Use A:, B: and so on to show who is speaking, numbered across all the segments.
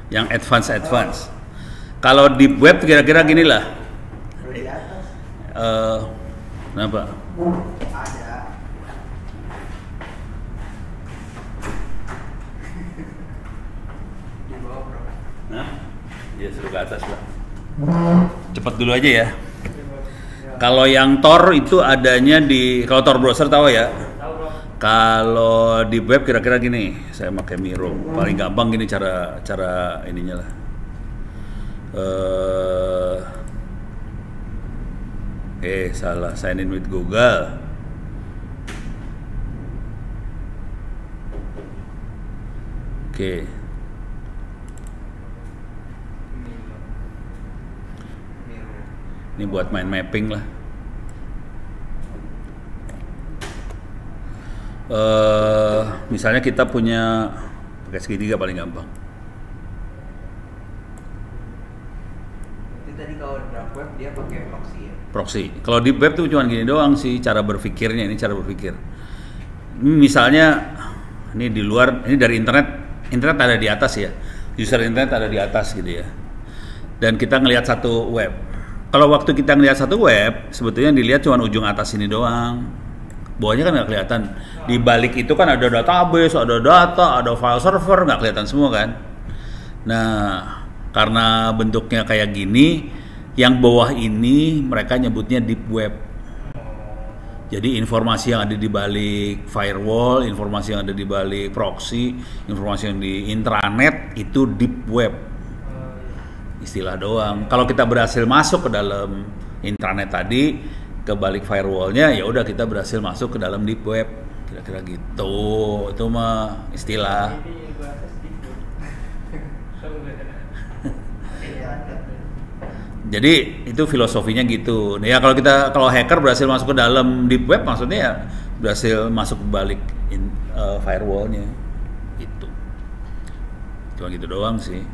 A: Yang advance. Kalau deep web kira-kira gini lah. Kenapa?
B: Ada. Di bawah bro.
A: Nah, ya suruh ke atas lah. Cepat dulu aja ya. Kalau yang Tor itu adanya di, kalau Tor browser tahu ya. Kalau di web kira-kira gini, saya pakai Miro. Paling gampang gini cara ininya lah. Salah, sign in with Google. Ini buat main mapping lah. Misalnya kita punya pakai segitiga paling gampang.
B: Itu tadi kalau dark web dia pakai proxy ya.
A: Proxy. Kalau deep web tuh cuma gini doang sih cara berpikirnya, ini cara berpikir. Ini misalnya ini di luar, ini dari internet ada di atas ya. User internet ada di atas gitu ya. Dan kita ngelihat satu web. Kalau waktu kita ngelihat satu web, sebetulnya dilihat cuma ujung atas ini doang. Bawahnya kan nggak kelihatan. Di balik itu kan ada database, ada data, ada file server, nggak kelihatan semua kan. Nah, karena bentuknya kayak gini, yang bawah ini mereka nyebutnya deep web. Jadi informasi yang ada di balik firewall, informasi yang ada di balik proxy, informasi yang di intranet itu deep web. Istilah doang. Kalau kita berhasil masuk ke dalam intranet tadi, ke balik firewallnya, ya udah kita berhasil masuk ke dalam deep web. Kira-kira gitu. Itu mah istilah. Jadi itu filosofinya gitu. Ya kalau hacker berhasil masuk ke dalam deep web, maksudnya ya berhasil masuk ke balik firewallnya. Itu. Cuma gitu doang sih.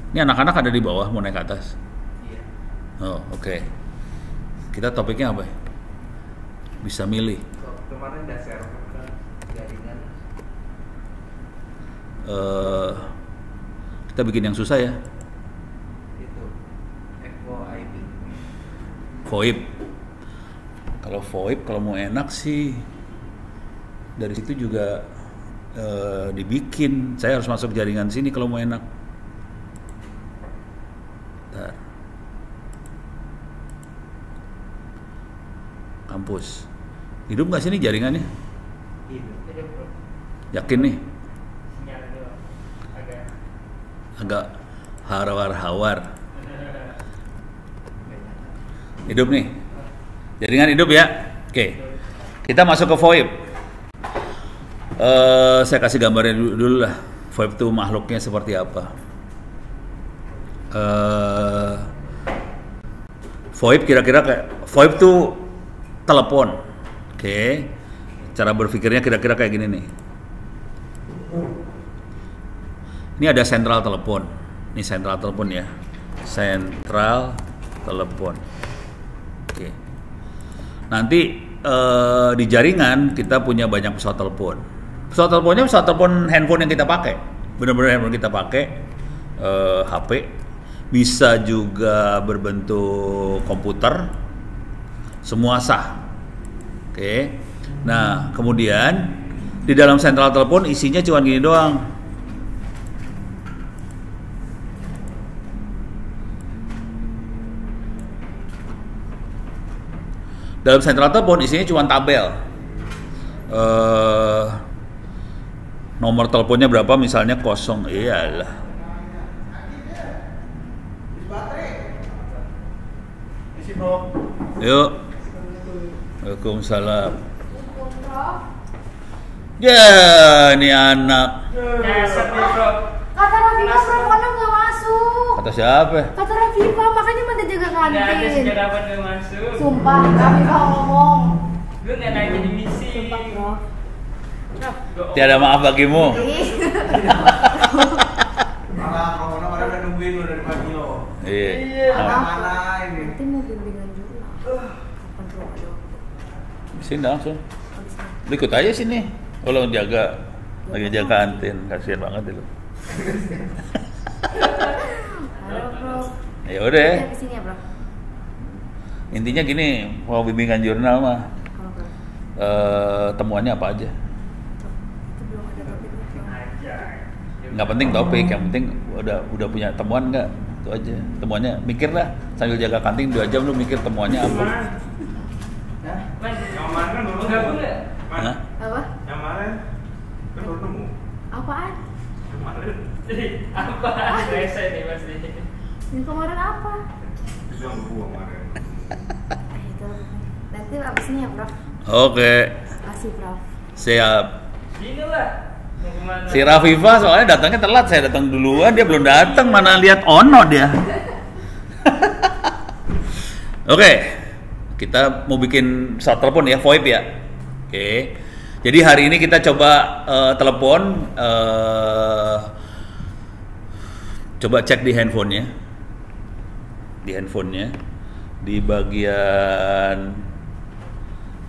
A: Ini anak-anak ada di bawah, mau naik ke atas?
B: Iya.
A: Oh, oke. Kita topiknya apa ya? Bisa milih.
B: Kemarin udah share ke jaringan.
A: Kita bikin yang susah ya.
B: Itu FOIP.
A: VoIP. Kalau VoIP kalau mau enak sih dari situ juga dibikin. Saya harus masuk jaringan sini kalau mau enak. Bentar. Kampus. Hidup nggak sini jaringannya?
B: Hidup.
A: Yakin nih? Agak hawar-hawar. Hidup nih. Jaringan hidup ya. Oke. Kita masuk ke VoIP. Saya kasih gambarnya dulu lah. VoIP itu makhluknya seperti apa. VoIP kira-kira kayak VoIP itu telepon. Oke. Cara berpikirnya kira-kira kayak gini nih. Ini ada sentral telepon. Ini sentral telepon ya. Sentral telepon. Oke. Nanti di jaringan kita punya banyak pesawat telepon. Pesawat teleponnya pesawat telepon handphone yang kita pakai. Benar-benar handphone kita pakai. HP. Bisa juga berbentuk komputer. Semua sah. Oke. Nah, kemudian di dalam sentral telepon isinya cuma gini doang. Dalam sentral telepon isinya cuma tabel. Nomor teleponnya berapa misalnya 0. Iyalah.
B: Isi bro.
A: Yuk. Waalaikumsalam. Ya, ini anak.
C: Kata Rafifa perempuannya nggak masuk.
A: Kata siapa?
C: Kata Rafifa, makanya mana jaga kantin.
D: Nggak ada segerapan yang masuk.
C: Sumpah, Rafifa ngomong.
D: Lu nggak naik jadi misi.
C: Sumpah, bro.
A: Tiada maaf bagimu.
B: Malah corona pada udah nungguin lo dari pagi lo.
A: Iya.
B: Mana ini?
C: Nanti mau bimbingan juga. Kapan bro ada waktu?
A: Sini langsung.
C: Habis ini.
A: Lu ikut aja sini. Kalau jaga lagi jaga kantin, kasihan banget itu. Ya udah.
C: Di sini ya, Bro.
A: Intinya gini, mau bimbingan jurnal mah
C: Kalau Bro.
A: temuannya apa aja?
C: Itu belum ada topiknya, Bro.
A: Nggak penting topik, yang penting udah punya temuan nggak? Itu aja. Temuannya mikir lah sambil jaga kantin 2 jam lu mikir temuannya apa?
D: Mas,
B: Yang kemarin kan baru
D: gabung nggak?
A: Hah?
C: Apa?
B: Yang kemarin kan baru nemu.
C: Apaan?
B: Yang kemarin
D: Apa? Rese nih Mas.
C: Yang kemarin apa?
B: bilang gua kemarin.
C: Itu. Nanti abis ini ya, Bro.
A: Oke,
C: Kasih, Bro.
A: siap.
D: Gini lah. Mau kemana?
A: Si Rafifa soalnya datangnya telat, saya datang duluan, dia belum datang, mana lihat Ono dia. Oke, kita mau bikin pesawat telepon ya, VoIP ya. Oke, jadi hari ini kita coba telepon, coba cek di handphonenya, di bagian,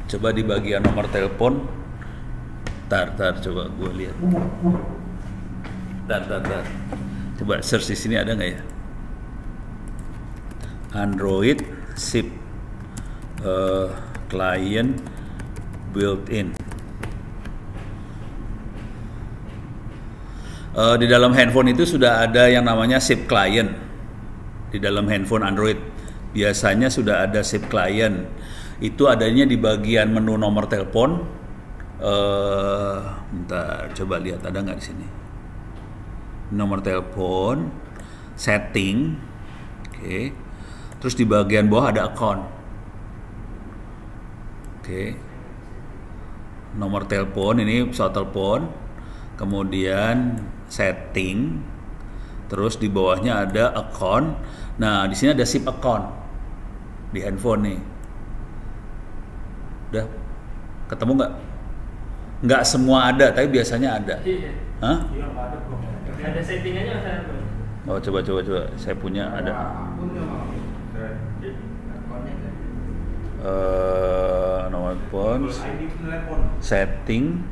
A: coba di bagian nomor telepon. Tar, coba gue lihat. Tar. Coba search di sini ada nggak ya? Android SIP client built-in. Di dalam handphone itu sudah ada yang namanya SIP client. Di dalam handphone Android biasanya sudah ada SIP client. Itu adanya di bagian menu nomor telepon. Bentar, coba lihat ada nggak di sini nomor telepon, setting, oke. Terus di bagian bawah ada account, oke. Nomor telepon ini pesawat telepon, kemudian setting, terus di bawahnya ada account. Nah di sini ada SIP account di handphone nih. Udah ketemu nggak? Nggak semua ada, tapi biasanya ada.
D: Iya.
A: Hah?
B: Iya nggak ada bro.
D: Ada settingannya Mas Arbo.
A: Oh coba. Saya punya ada.
B: Akunnya mah. Akunnya
A: Nomor telepon,
B: ID telepon.
A: setting,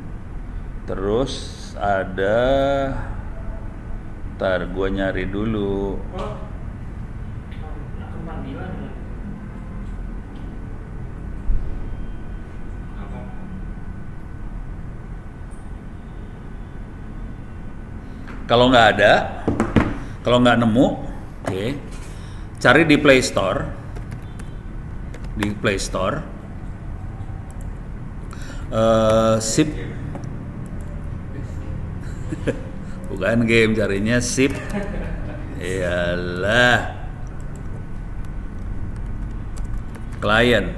A: terus ada. Ntar gua nyari dulu.
D: Oh. Akun panggilan.
A: Kalau nggak ada, kalau nggak nemu, oke, cari di Play Store. Di Play Store, SIP, bukan game, carinya SIP. Iyalah, client.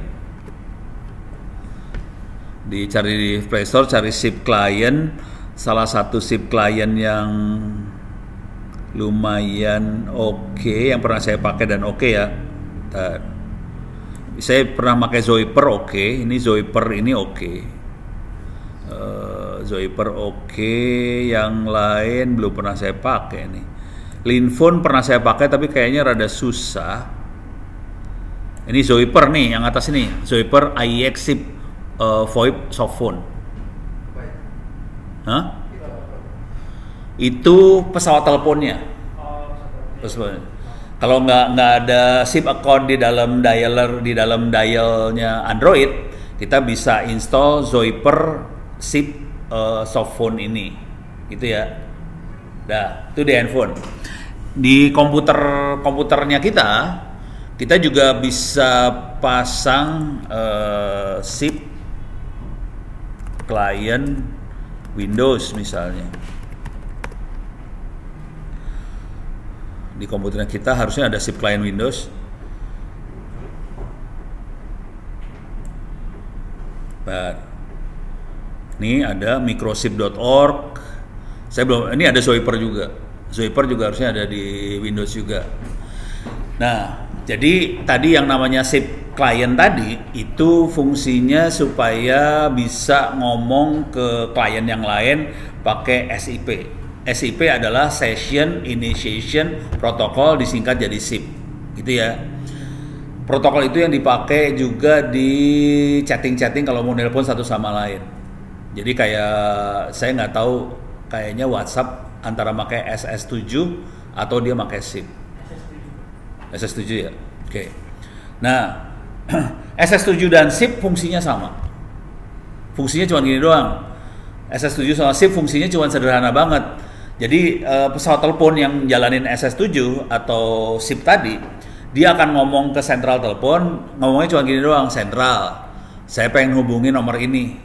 A: Dicari di Play Store, cari SIP client. Salah satu SIP client yang lumayan oke, yang pernah saya pakai dan oke ya. Saya pernah pakai Zoiper oke, ini Zoiper ini oke. Zoiper oke, yang lain belum pernah saya pakai nih. Linphone pernah saya pakai tapi kayaknya rada susah. Ini Zoiper nih, yang atas ini, Zoiper IEX SIP VoIP softphone. Hah? Itu pesawat teleponnya. Kalau nggak ada SIP account di dalam dialnya Android, kita bisa install Zoiper SIP softphone ini, gitu ya. Dah, itu di handphone. Di komputernya kita juga bisa pasang SIP client Windows misalnya. Di komputernya kita harusnya ada SIP client Windows. Ini ada microsip.org. Saya belum, ini ada Zoiper juga. Zoiper juga harusnya ada di Windows juga. Nah, jadi tadi yang namanya SIP client tadi itu fungsinya supaya bisa ngomong ke klien yang lain pakai SIP. SIP adalah Session Initiation Protocol, disingkat jadi SIP, gitu ya. Protokol itu yang dipakai juga di chatting-chatting kalau mau nelpon satu sama lain. Jadi kayak saya nggak tahu, kayaknya WhatsApp antara pakai SS7 atau dia pakai SIP. SS7 ya. Oke. Nah, SS7 dan SIP fungsinya sama. Fungsinya cuma gini doang. SS7 sama SIP fungsinya cuma sederhana banget. Jadi pesawat telepon yang jalanin SS7 atau SIP tadi, dia akan ngomong ke sentral telepon, ngomongnya cuma gini doang, sentral, saya pengen hubungin nomor ini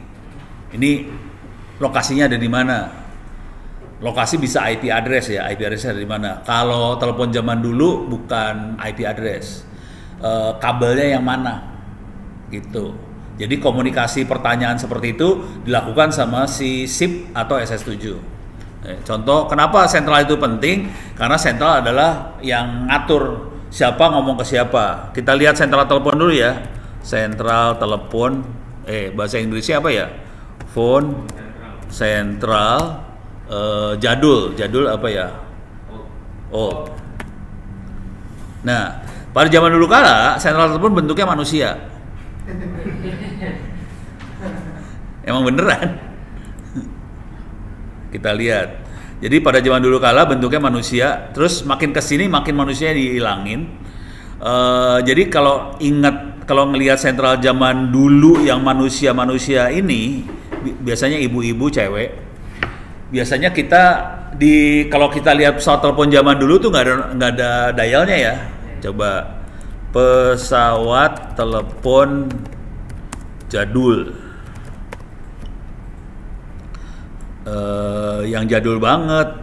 A: lokasinya ada di mana. Lokasi bisa IP address ya, IP address ada di mana. Kalau telepon zaman dulu bukan IP address, kabelnya yang mana, gitu. Jadi komunikasi pertanyaan seperti itu dilakukan sama si SIP atau SS7. Contoh, kenapa sentral itu penting? Karena sentral adalah yang ngatur siapa ngomong ke siapa. Kita lihat sentral telepon dulu ya. Sentral telepon, bahasa Inggrisnya apa ya? Phone, sentral, jadul apa ya? Old. Nah, pada zaman dulu kala, sentral telepon bentuknya manusia. Emang beneran? Kita lihat. Jadi pada zaman dulu kala bentuknya manusia, terus makin kesini makin manusia dihilangin. Jadi kalau ngelihat sentral zaman dulu yang manusia ini, biasanya ibu-ibu cewek. Biasanya kalau kita lihat pesawat telepon zaman dulu tuh nggak ada dialnya ya. Coba pesawat telepon jadul. Yang jadul banget.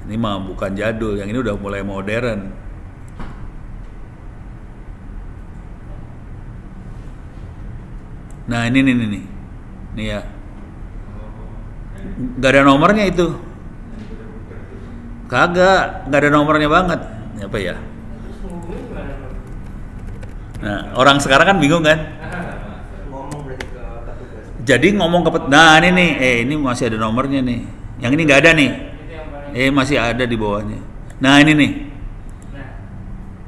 A: Ini mah bukan jadul, yang ini udah mulai modern. Nah ini ya. Gak ada nomornya itu. Kagak, gak ada nomornya banget. Apa ya? Nah orang sekarang kan bingung kan? Jadi ngomong ke nah ini nih, ini masih ada nomornya nih. Yang ini nggak ada nih. Masih ada di bawahnya. Nah ini nih.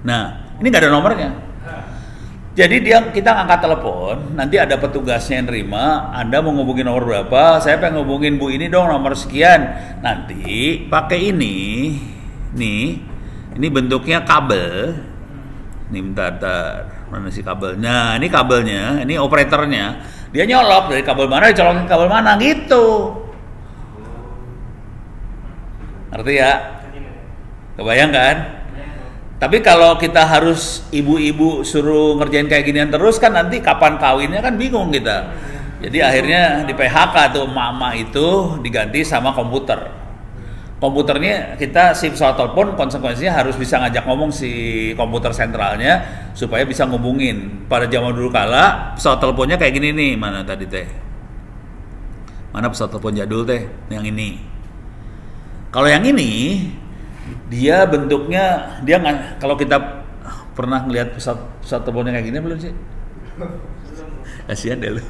A: Nah ini nggak ada nomornya. Jadi kita ngangkat telepon, nanti ada petugasnya yang nerima. Anda mau ngubungin nomor berapa? Saya pengen ngubungin Bu ini dong nomor sekian. Nanti pakai ini bentuknya kabel. Nih bentar, mana sih kabelnya? Ini kabelnya, ini operatornya. Dia nyolok dari kabel mana, dicolokin kabel mana gitu. Ngerti ya? Kebayang kan? Tapi kalau kita harus ibu-ibu suruh ngerjain kayak ginian terus kan nanti kapan kawinnya kan bingung kita. Jadi akhirnya di PHK tuh emak-emak itu diganti sama komputer. Komputernya kita si pesawat telepon konsekuensinya harus bisa ngajak ngomong si komputer sentralnya supaya bisa ngubungin. Pada zaman dulu kala pesawat teleponnya kayak gini nih, mana tadi teh? Mana pesawat telepon jadul teh? Yang ini. Kalau yang ini dia bentuknya kalau kita pernah ngelihat pesawat teleponnya kayak gini belum sih? Kasihan deh lu.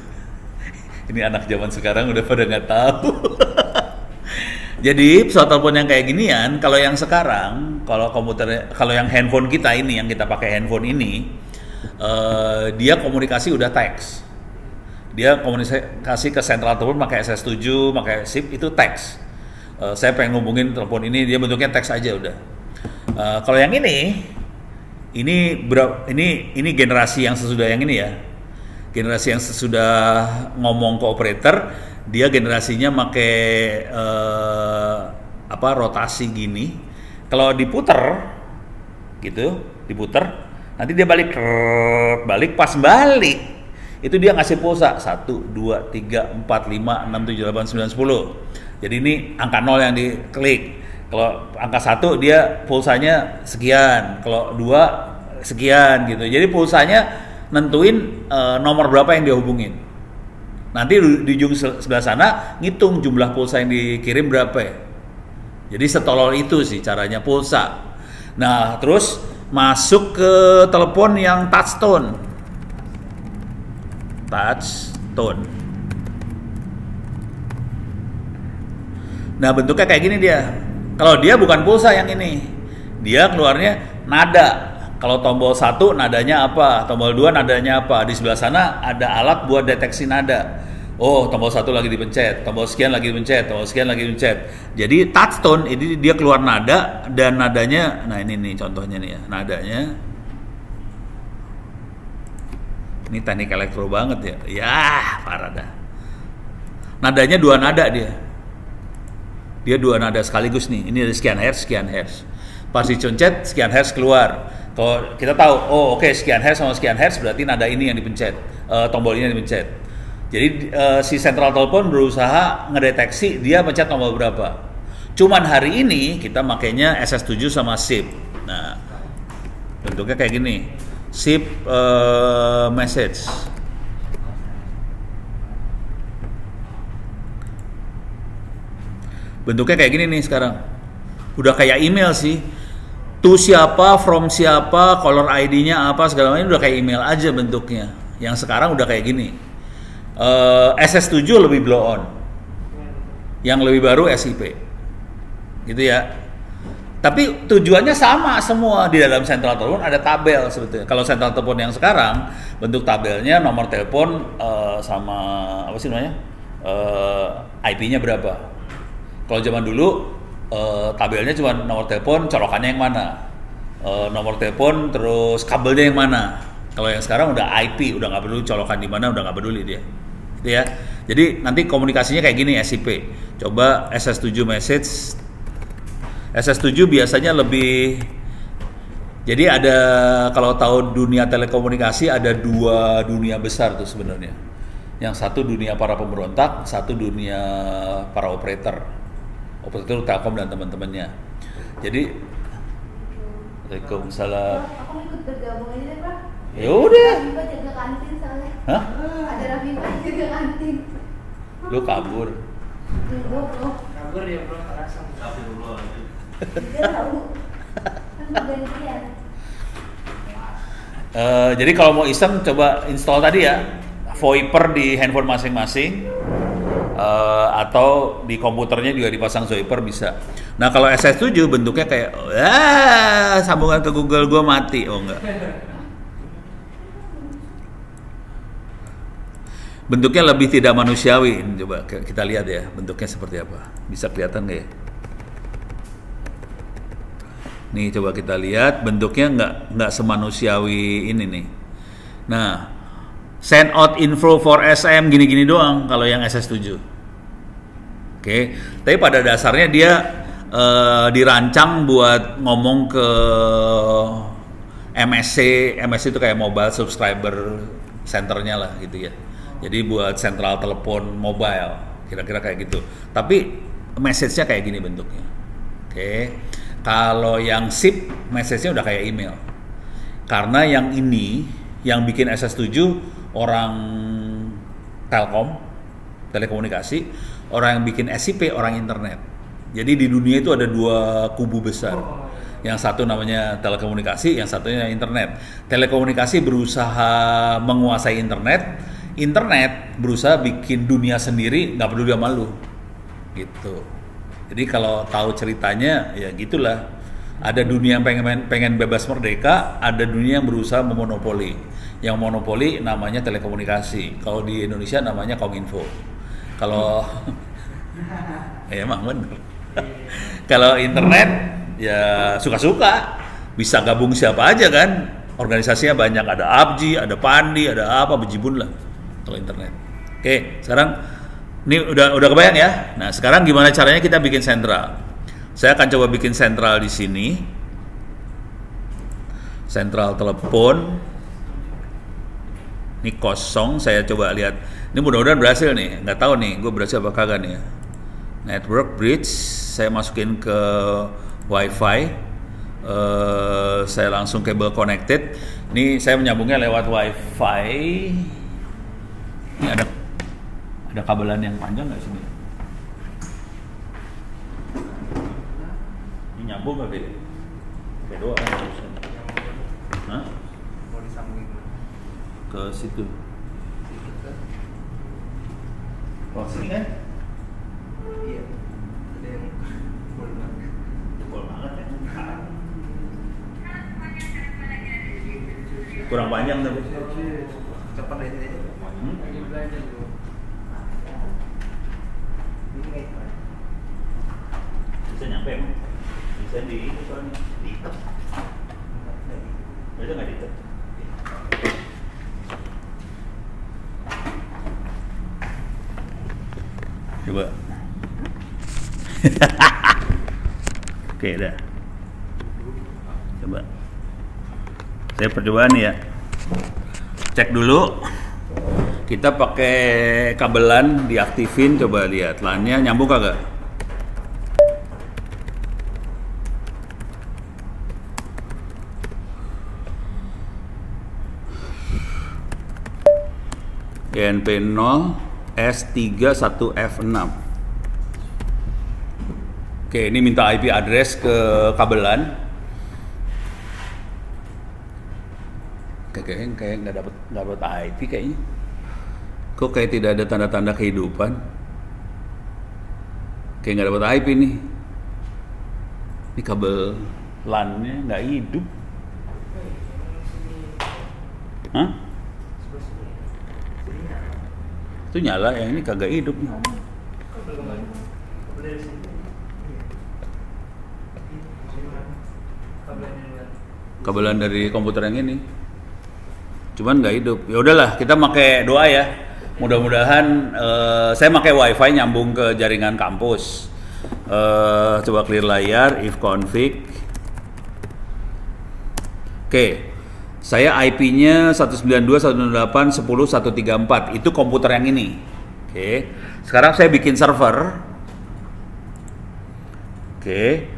A: Ini anak zaman sekarang udah pada nggak tahu. Jadi pesawat telepon yang kayak ginian, kalau yang sekarang, kalau yang handphone kita ini, yang kita pakai handphone ini, dia komunikasi udah teks. Dia komunikasi ke sentral telepon pakai SS7, pakai SIP itu teks. Saya pengen ngubungin telepon ini, dia bentuknya teks aja udah. Kalau yang ini generasi yang sesudah yang ini ya. Generasi yang sesudah ngomong ke operator, dia generasinya pakai rotasi gini. Kalau diputer gitu, nanti dia balik pas balik itu dia ngasih pulsa 1, 2, 3, 4, 5, 6, 7, 8, 9, 10. Jadi ini angka 0 yang diklik. Kalau angka 1 dia pulsanya sekian, kalau 2 sekian gitu. Jadi pulsanya nentuin nomor berapa yang dia hubungin. Nanti di ujung sebelah sana ngitung jumlah pulsa yang dikirim berapa ya. Jadi setolol itu sih caranya pulsa. Nah terus masuk ke telepon yang touch tone. Nah bentuknya kayak gini dia. Kalau dia bukan pulsa yang ini, dia keluarnya nada. Kalau tombol 1 nadanya apa, tombol 2 nadanya apa. Di sebelah sana ada alat buat deteksi nada. Oh, tombol satu lagi dipencet, tombol sekian lagi dipencet, tombol sekian lagi dipencet. Jadi touchstone ini dia keluar nada dan nadanya, nah ini nih contohnya nih ya, nadanya. Ini teknik elektro banget ya, ya parah dah. Nadanya 2 nada dia 2 nada sekaligus nih. Ini ada sekian hertz. Pas dipencet sekian hertz keluar. Kalau kita tahu, oh oke, sekian hertz sama sekian hertz berarti nada ini yang dipencet, tombol ini yang dipencet. Jadi si sentral telepon berusaha ngedeteksi dia pencet tombol berapa. Cuman hari ini kita makainya SS7 sama SIP. Nah, bentuknya kayak gini. SIP message. Bentuknya kayak gini nih sekarang. Udah kayak email sih. To siapa, from siapa, caller ID-nya apa segala macam udah kayak email aja bentuknya. Yang sekarang udah kayak gini. SS7 lebih blow on. Yang lebih baru SIP. Gitu ya. Tapi tujuannya sama semua. Di dalam sentral telepon ada tabel sebetulnya. Kalau sentral telepon yang sekarang bentuk tabelnya nomor telepon sama apa sih namanya? IP-nya berapa. Kalau zaman dulu tabelnya cuma nomor telepon, colokannya yang mana. Nomor telepon terus kabelnya yang mana. Kalau yang sekarang udah IP, udah nggak peduli colokan di mana, udah nggak peduli dia. Gitu ya. Jadi nanti komunikasinya kayak gini SIP. Coba SS7 message. SS7 biasanya lebih. Jadi ada, kalau tahu dunia telekomunikasi ada 2 dunia besar tuh sebenarnya. Yang satu dunia para pemberontak, satu dunia para operator Telkom dan teman-temannya. Jadi Waalaikumsalam.
C: Aku ikut bergabung aja deh, Pak.
A: Ya udah.
C: Rafifa jaga kantin soalnya.
A: Hah?
C: Ada Rafifa jaga kantin.
A: Lu kabur.
C: Bro.
D: Kabur dia bro, rasa.
C: Dia tahu. Kan gantian.
A: Jadi kalau mau iseng coba install tadi ya, VoIP di handphone masing-masing. Atau di komputernya juga dipasang VoIP bisa. Nah kalau SS7 bentuknya kayak sambungan ke Google gua mati. Oh enggak. Bentuknya lebih tidak manusiawi. Coba kita lihat ya bentuknya seperti apa. Bisa kelihatan nggak ya? Nih coba kita lihat bentuknya nggak semanusiawi ini nih. Nah, send out info for SM gini-gini doang kalau yang SS7. Oke, tapi pada dasarnya dia dirancang buat ngomong ke MSC. MSC itu kayak mobile subscriber centernya lah gitu ya. Jadi buat sentral telepon mobile, kira-kira kayak gitu. Tapi message-nya kayak gini bentuknya. Oke. Kalau yang SIP, message-nya udah kayak email. Karena yang ini, yang bikin SS7 orang Telkom, telekomunikasi, orang yang bikin SIP, orang internet. Jadi di dunia itu ada 2 kubu besar. Yang satu namanya telekomunikasi, yang satunya internet. Telekomunikasi berusaha menguasai internet, internet berusaha bikin dunia sendiri, nggak peduli sama lu. Gitu. Jadi kalau tahu ceritanya ya gitulah. Ada dunia yang pengen bebas merdeka, ada dunia yang berusaha memonopoli. Yang monopoli namanya telekomunikasi. Kalau di Indonesia namanya Kominfo. Kalau ya emang bener. Kalau internet ya suka-suka, bisa gabung siapa aja kan. Organisasinya banyak, ada ABJI, ada Pandi, ada apa bejibun lah kalau internet. Oke, sekarang ini udah kebayang ya. Nah, sekarang gimana caranya kita bikin sentral? Saya akan coba bikin sentral di sini. Sentral telepon. Ini kosong, saya coba lihat. Ini mudah-mudahan berhasil nih. Nggak tahu nih, gue berhasil apa kagak nih ya. Network bridge, saya masukin ke WiFi. Saya langsung kabel connected. Ini saya menyambungnya lewat WiFi. Ini ada kabelan yang panjang nggak sini? Ini nyambung nggak Bede? Kayak doang kan? Hah?
B: Mau disambungin
A: Ke situ. Oh sini kan?
B: Iya. Ada yang
A: Jebol banget ya. Kurang panjang tapi.
B: cepat aja.
D: Lagi belajar bro.
A: Dan di ini soalnya diikat. Bisa nggak diikat? Coba. Oke, dah. Coba. Saya percobaan ya. Cek dulu. Kita pakai kabelan diaktifin, coba lihat LAN-nya nyambung kagak? INP0 S31F6. Oke, ini minta IP address ke kabelan. Kayak nggak dapat IP kayaknya. Kok kayak tidak ada tanda-tanda kehidupan? Kayak nggak dapat IP nih. Ini kabel LAN-nya nggak hidup. Hah? Itu nyala, yang ini kagak hidup nih. Kabelan dari komputer yang ini. Cuman nggak hidup. Ya udahlah, kita pakai doa ya. Mudah-mudahan saya pakai WiFi nyambung ke jaringan kampus. Coba clear layar, if config. Oke. Saya IP-nya 192.168.10.134. Itu komputer yang ini. Oke. Sekarang saya bikin server. Oke.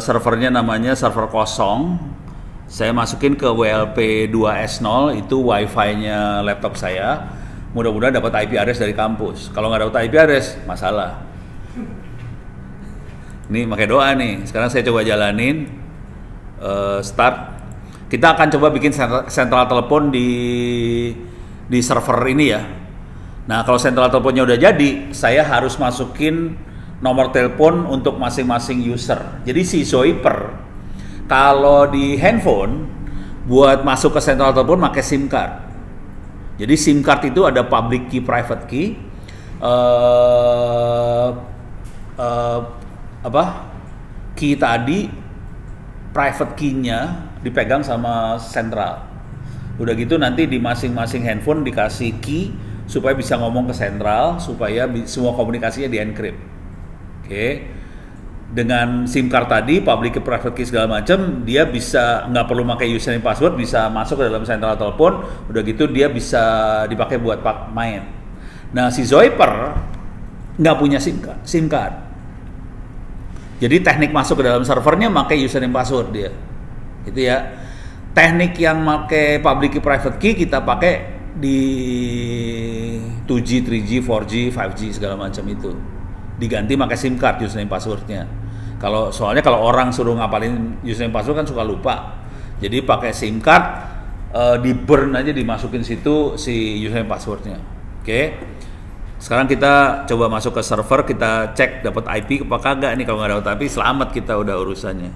A: Servernya namanya server kosong. Saya masukin ke WLP2S0, itu wifi-nya laptop saya. Mudah-mudahan dapat IP address dari kampus. Kalau nggak dapat IP address, masalah. Nih, pakai doa nih. Sekarang saya coba jalanin. Start. Kita akan coba bikin sentral telepon di server ini ya. Nah, kalau sentral teleponnya udah jadi, saya harus masukin nomor telepon untuk masing-masing user. Jadi si Zoiper, kalau di handphone, buat masuk ke sentral telepon pakai SIM card. Jadi SIM card itu ada public key, private key. Key tadi, private key-nya dipegang sama sentral. Udah gitu nanti di masing-masing handphone dikasih key supaya bisa ngomong ke sentral, supaya semua komunikasinya di-encrypt. Oke. Dengan SIM card tadi, public key, private key segala macam, dia bisa nggak perlu pakai username password, bisa masuk ke dalam sentral telepon. Udah gitu dia bisa dipakai buat main. Nah, si Zoiper nggak punya SIM card. Jadi teknik masuk ke dalam servernya pakai username password dia. Gitu ya. Teknik yang pakai public key, private key kita pakai di 2G, 3G, 4G, 5G segala macam itu. Diganti pakai SIM card username passwordnya. Soalnya kalau orang suruh ngapalin username password kan suka lupa. Jadi pakai SIM card, di burn aja dimasukin situ si username passwordnya. Oke. Sekarang kita coba masuk ke server, kita cek dapat IP apa kagak nih. Kalau nggak dapat IP, selamat kita udah urusannya.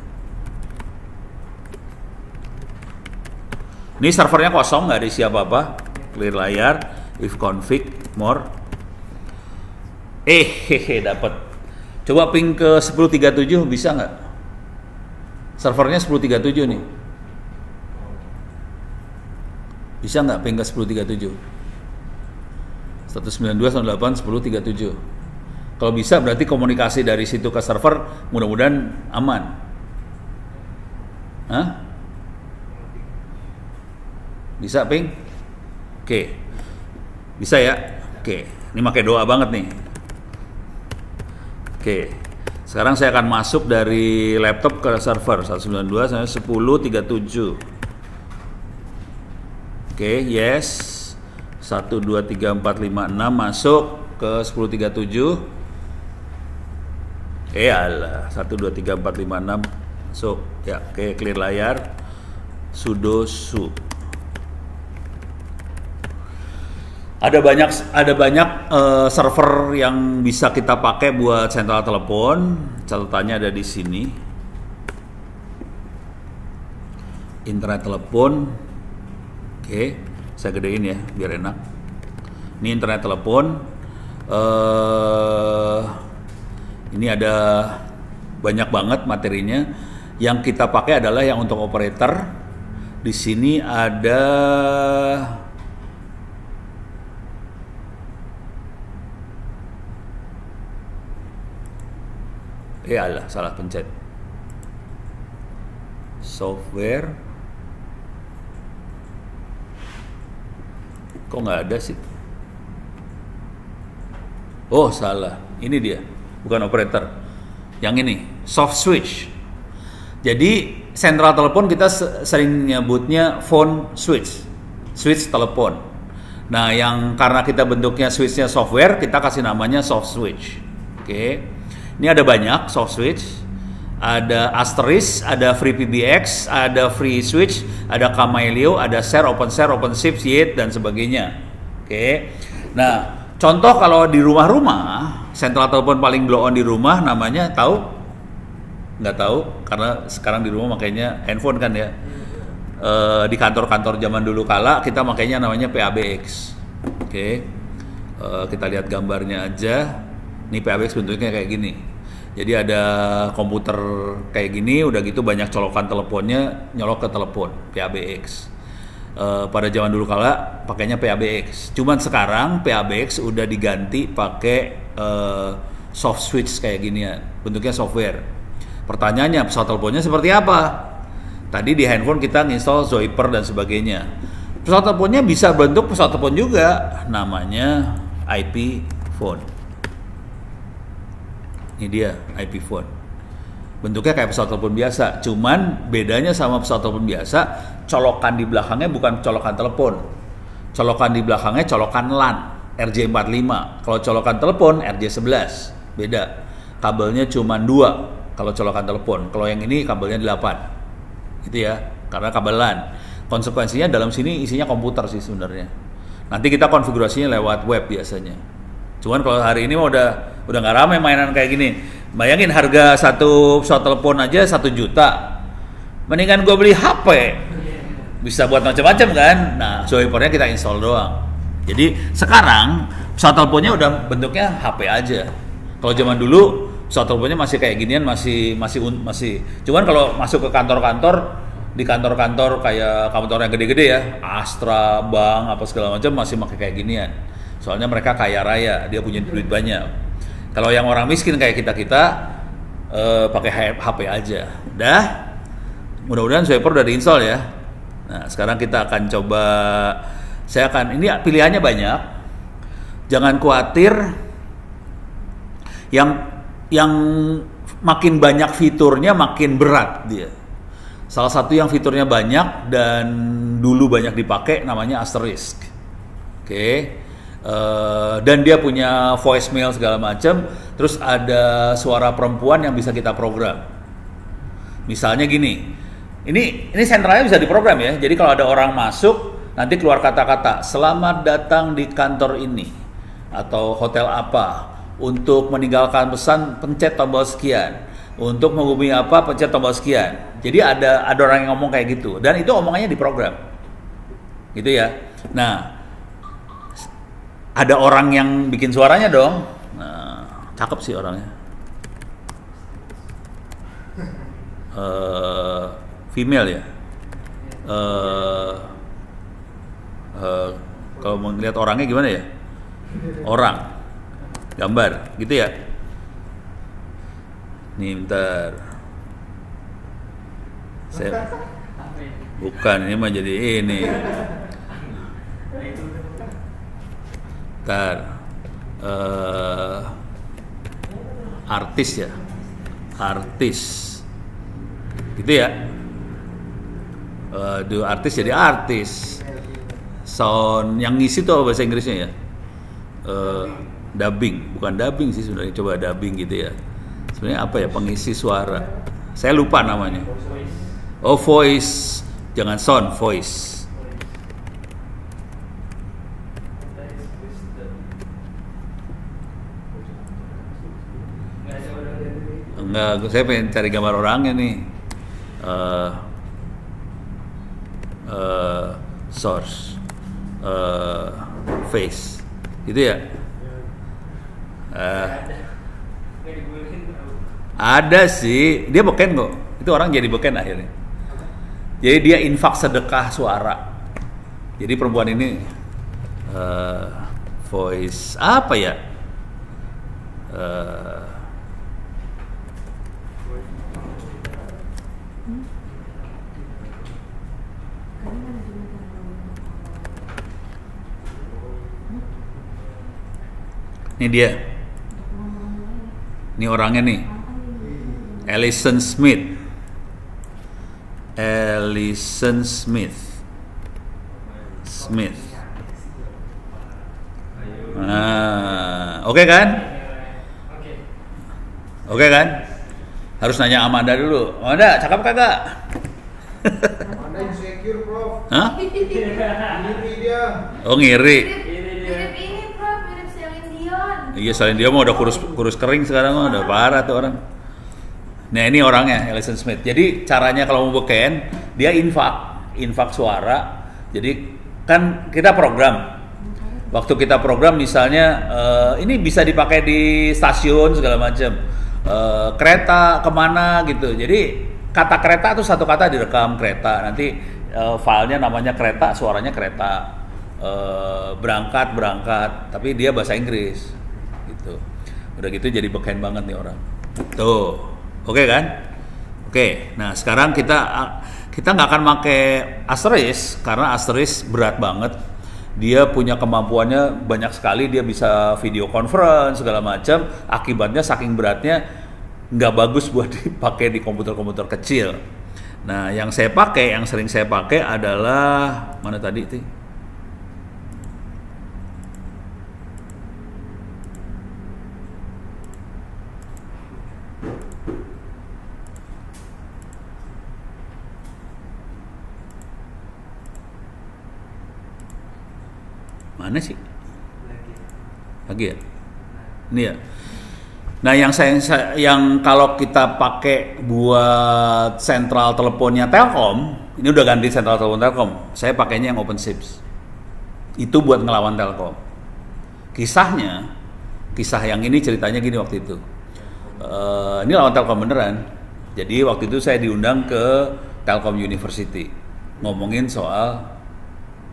A: Ini servernya kosong, nggak ada isi apa-apa. Clear layar, if config more. Dapat. Coba ping ke 1037 bisa nggak? Servernya 1037 nih. Bisa nggak ping ke 1037? 192.168.10.37. Kalau bisa berarti komunikasi dari situ ke server mudah-mudahan aman. Hah? Bisa ping? Oke. Bisa ya? Oke. Ini pakai doa banget nih. Oke. Sekarang saya akan masuk dari laptop ke server 192.168.10.37. Oke, yes. 1 2 3 4 5 6 masuk ke 1037. Alah, 1 2 3 4 5 6 masuk. Ya, oke, clear layar. Sudo su. Ada banyak server yang bisa kita pakai buat sentral telepon. Catatannya ada di sini. Internet telepon. Oke, saya gedein ya biar enak. Ini internet telepon. Ini ada banyak banget materinya. Yang kita pakai adalah yang untuk operator. Di sini ada alah, salah pencet. Software. Kok nggak ada sih? Oh, salah. Ini dia. Bukan operator. Yang ini, soft switch. Jadi, sentral telepon kita sering nyebutnya phone switch. Switch telepon. Nah, yang karena kita bentuknya switchnya software, kita kasih namanya soft switch. Oke. Ini ada banyak soft switch. Ada Asterisk, ada Free PBX, ada Free Switch, ada Kamailio, ada Share, OpenShift, Yit, dan sebagainya. Oke. Nah, contoh kalau di rumah-rumah, sentral telepon paling blow on di rumah namanya tahu? Nggak tahu, karena sekarang di rumah makanya handphone kan ya. Di kantor-kantor zaman dulu kala kita makanya namanya PABX. Oke. Kita lihat gambarnya aja. Ini PABX bentuknya kayak gini. Jadi ada komputer kayak gini, udah gitu banyak colokan teleponnya nyolok ke telepon, PABX. Pada zaman dulu kala pakainya PABX. Cuman sekarang PABX udah diganti pakai soft switch kayak gini ya, bentuknya software. Pertanyaannya, pesawat teleponnya seperti apa? Tadi di handphone kita nginstall Zoiper dan sebagainya. Pesawat teleponnya bisa bentuk pesawat telepon juga, namanya IP phone. Ini dia IP phone. Bentuknya kayak pesawat telepon biasa, cuman bedanya sama pesawat telepon biasa, colokan di belakangnya bukan colokan telepon. Colokan di belakangnya colokan LAN RJ45. Kalau colokan telepon RJ11. Beda. Kabelnya cuma 2 kalau colokan telepon. Kalau yang ini kabelnya 8. Gitu ya, karena kabel LAN. Konsekuensinya dalam sini isinya komputer sih sebenarnya. Nanti kita konfigurasinya lewat web biasanya. Cuman kalau hari ini mah udah nggak ramai mainan kayak gini. Bayangin harga satu pesawat telepon aja 1 juta. Mendingan gue beli HP. Bisa buat macam-macam kan. Nah, Zoipernya kita install doang. Jadi sekarang pesawat teleponnya udah bentuknya HP aja. Kalau zaman dulu pesawat teleponnya masih kayak ginian, masih. Cuman kalau masuk ke kantor-kantor, di kantor-kantor kayak kantor yang gede-gede ya, Astra, bank, apa segala macam masih pakai kayak ginian. Soalnya mereka kaya raya, dia punya duit banyak. Kalau yang orang miskin kayak kita pakai HP aja. Udah, mudah-mudahan Zoiper udah diinstal ya. Nah, sekarang kita akan coba. Ini pilihannya banyak. Jangan khawatir. Yang makin banyak fiturnya makin berat dia. Salah satu yang fiturnya banyak dan dulu banyak dipakai namanya Asterisk. Oke. Dan dia punya voicemail segala macam, terus ada suara perempuan yang bisa kita program. Misalnya gini, ini sentralnya bisa diprogram ya. Jadi kalau ada orang masuk, nanti keluar kata-kata selamat datang di kantor ini atau hotel apa, untuk meninggalkan pesan pencet tombol sekian, untuk menghubungi apa pencet tombol sekian. Jadi ada orang yang ngomong kayak gitu, dan itu omongannya diprogram, gitu ya. Nah, ada orang yang bikin suaranya dong. Nah, cakep sih orangnya. Female ya. Kalau melihat orangnya gimana ya? Orang, gambar, gitu ya. Nih bentar. Bukan, ini mah jadi ini. Artis ya, artis, gitu ya. Artis jadi artis. Sound yang ngisi tuh bahasa Inggrisnya ya. Dubbing, bukan dubbing sih sebenarnya. Coba dubbing gitu ya. Sebenarnya apa ya, pengisi suara. Saya lupa namanya. Oh, voice, jangan sound, voice. Enggak, saya pengen cari gambar orangnya nih. Source, face, gitu ya. Ada sih, dia beken kok. Itu orang jadi beken akhirnya. Jadi dia infak sedekah suara. Jadi perempuan ini voice apa ya? Ini dia. Ini orangnya nih. Alison Smith. Alison Smith. Nah, oke kan?
D: Oke.
A: Oke kan? Harus nanya Amanda dulu. Amanda, cakep kagak?
B: Anda insecure, Prof.
A: Hah?
B: Ini dia.
A: Oh, ngiri.
C: Mirip ini Prof, mirip Celine Dion.
A: Iya, soalnya dia mah udah kurus kering sekarang mah udah parah tuh orang. Nah, ini orangnya Alison Smith. Jadi caranya kalau mau beken, dia infak suara. Jadi kan kita program. Waktu kita program misalnya ini bisa dipakai di stasiun segala macam. Kereta kemana gitu. Jadi kata kereta tuh satu kata direkam kereta. Nanti filenya namanya kereta, suaranya kereta. Berangkat, tapi dia bahasa Inggris gitu. Udah gitu jadi beken banget nih orang. Tuh. Oke kan? Oke. Nah, sekarang kita nggak akan pakai Asteris karena Asteris berat banget. Dia punya kemampuannya banyak sekali, dia bisa video conference segala macam. Akibatnya saking beratnya nggak bagus buat dipakai di komputer-komputer kecil. Nah, yang sering saya pakai adalah mana tadi itu? Mana sih? Lagi ya? Ini ya. Nah, yang kalau kita pakai buat sentral teleponnya Telkom, ini udah ganti sentral telepon Telkom. Saya pakainya yang OpenShips. Itu buat ngelawan Telkom. Kisah yang ini ceritanya gini waktu itu. Ini lawan Telkom beneran. Jadi waktu itu saya diundang ke Telkom University ngomongin soal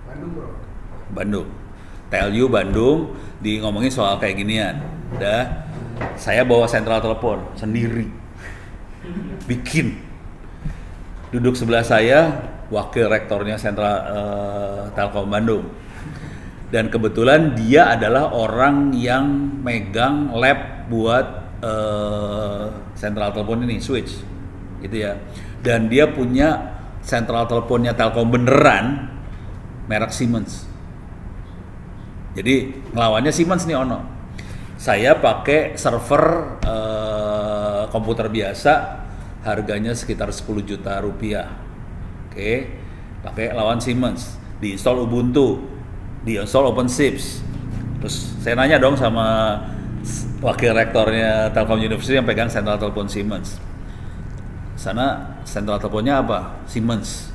B: Bandung, Bro.
A: Bandung. TLU Bandung ngomongin soal kayak ginian. Saya bawa sentral telepon sendiri. Bikin. Duduk sebelah saya wakil rektornya sentral Telkom Bandung. Dan kebetulan dia adalah orang yang megang lab buat sentral telepon ini, switch. Gitu ya. Dan dia punya sentral teleponnya Telkom beneran merek Siemens. Jadi ngelawannya Siemens nih ono. Saya pakai server komputer biasa, harganya sekitar 10 juta rupiah. Oke, pakai lawan Siemens, diinstal Ubuntu, diinstal OpenShips. Terus saya nanya dong sama wakil rektornya Telkom University yang pegang sentral telepon Siemens. Sana sentral teleponnya apa? Siemens.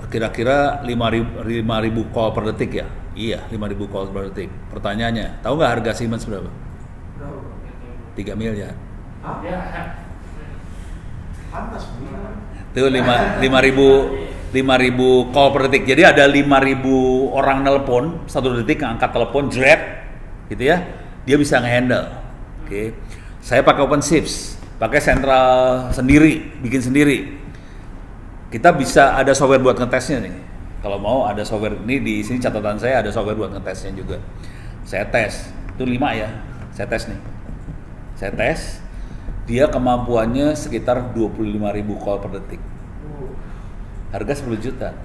A: Kira-kira 5.000 call per detik ya? Iya, 5.000 call per detik. Pertanyaannya, tahu nggak harga Siemens berapa?
B: Bro.
A: 3 miliar.
B: Hah?
D: Ya.
B: Pantas, Bro.
A: Itu 5.000 call per detik. Jadi ada 5.000 orang nelpon, 1 detik ngangkat telepon, jret, gitu ya. Dia bisa nge-handle. Oke. Saya pakai OpenShips, pakai sentral sendiri, bikin sendiri. Kita bisa ada software buat ngetesnya nih. Kalau mau ada software ini di sini catatan saya ada software buat ngetesnya juga. Saya tes, itu 5 ya. Saya tes nih. Saya tes, dia kemampuannya sekitar 25.000 call per detik. Harga 10 juta.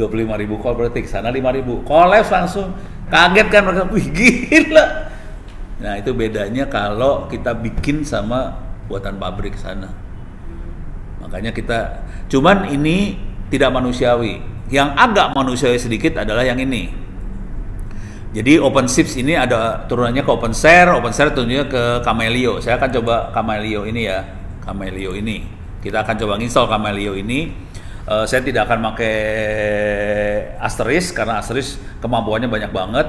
A: 25.000 call per detik, sana 5.000. Collapse langsung. Kaget kan mereka, wih gila. Nah, itu bedanya kalau kita bikin sama buatan pabrik sana. Makanya kita, cuman ini tidak manusiawi. Yang agak manusiawi sedikit adalah yang ini. Jadi OpenShips ini ada turunannya ke OpenShare turunannya ke Camelio. Saya akan coba Camelio ini ya, Camelio ini. Kita akan coba install Camelio ini. Saya tidak akan pakai Asteris karena Asteris kemampuannya banyak banget.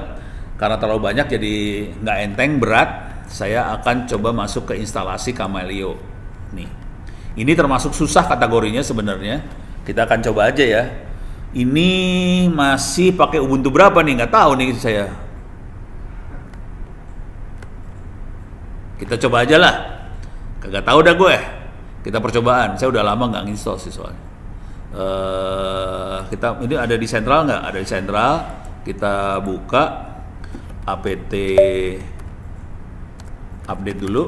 A: Karena terlalu banyak jadi nggak enteng, berat. saya akan coba masuk ke instalasi Kamelio. Nih, ini termasuk susah kategorinya sebenarnya. Kita akan coba aja ya. Ini masih pakai Ubuntu berapa nih? Nggak tahu nih saya. Kita coba aja lah. Kagak tahu dah gue. Kita percobaan. Saya udah lama nggak nginstall sih soalnya. Kita ini ada di sentral nggak? Ada di sentral. Kita buka apt update dulu.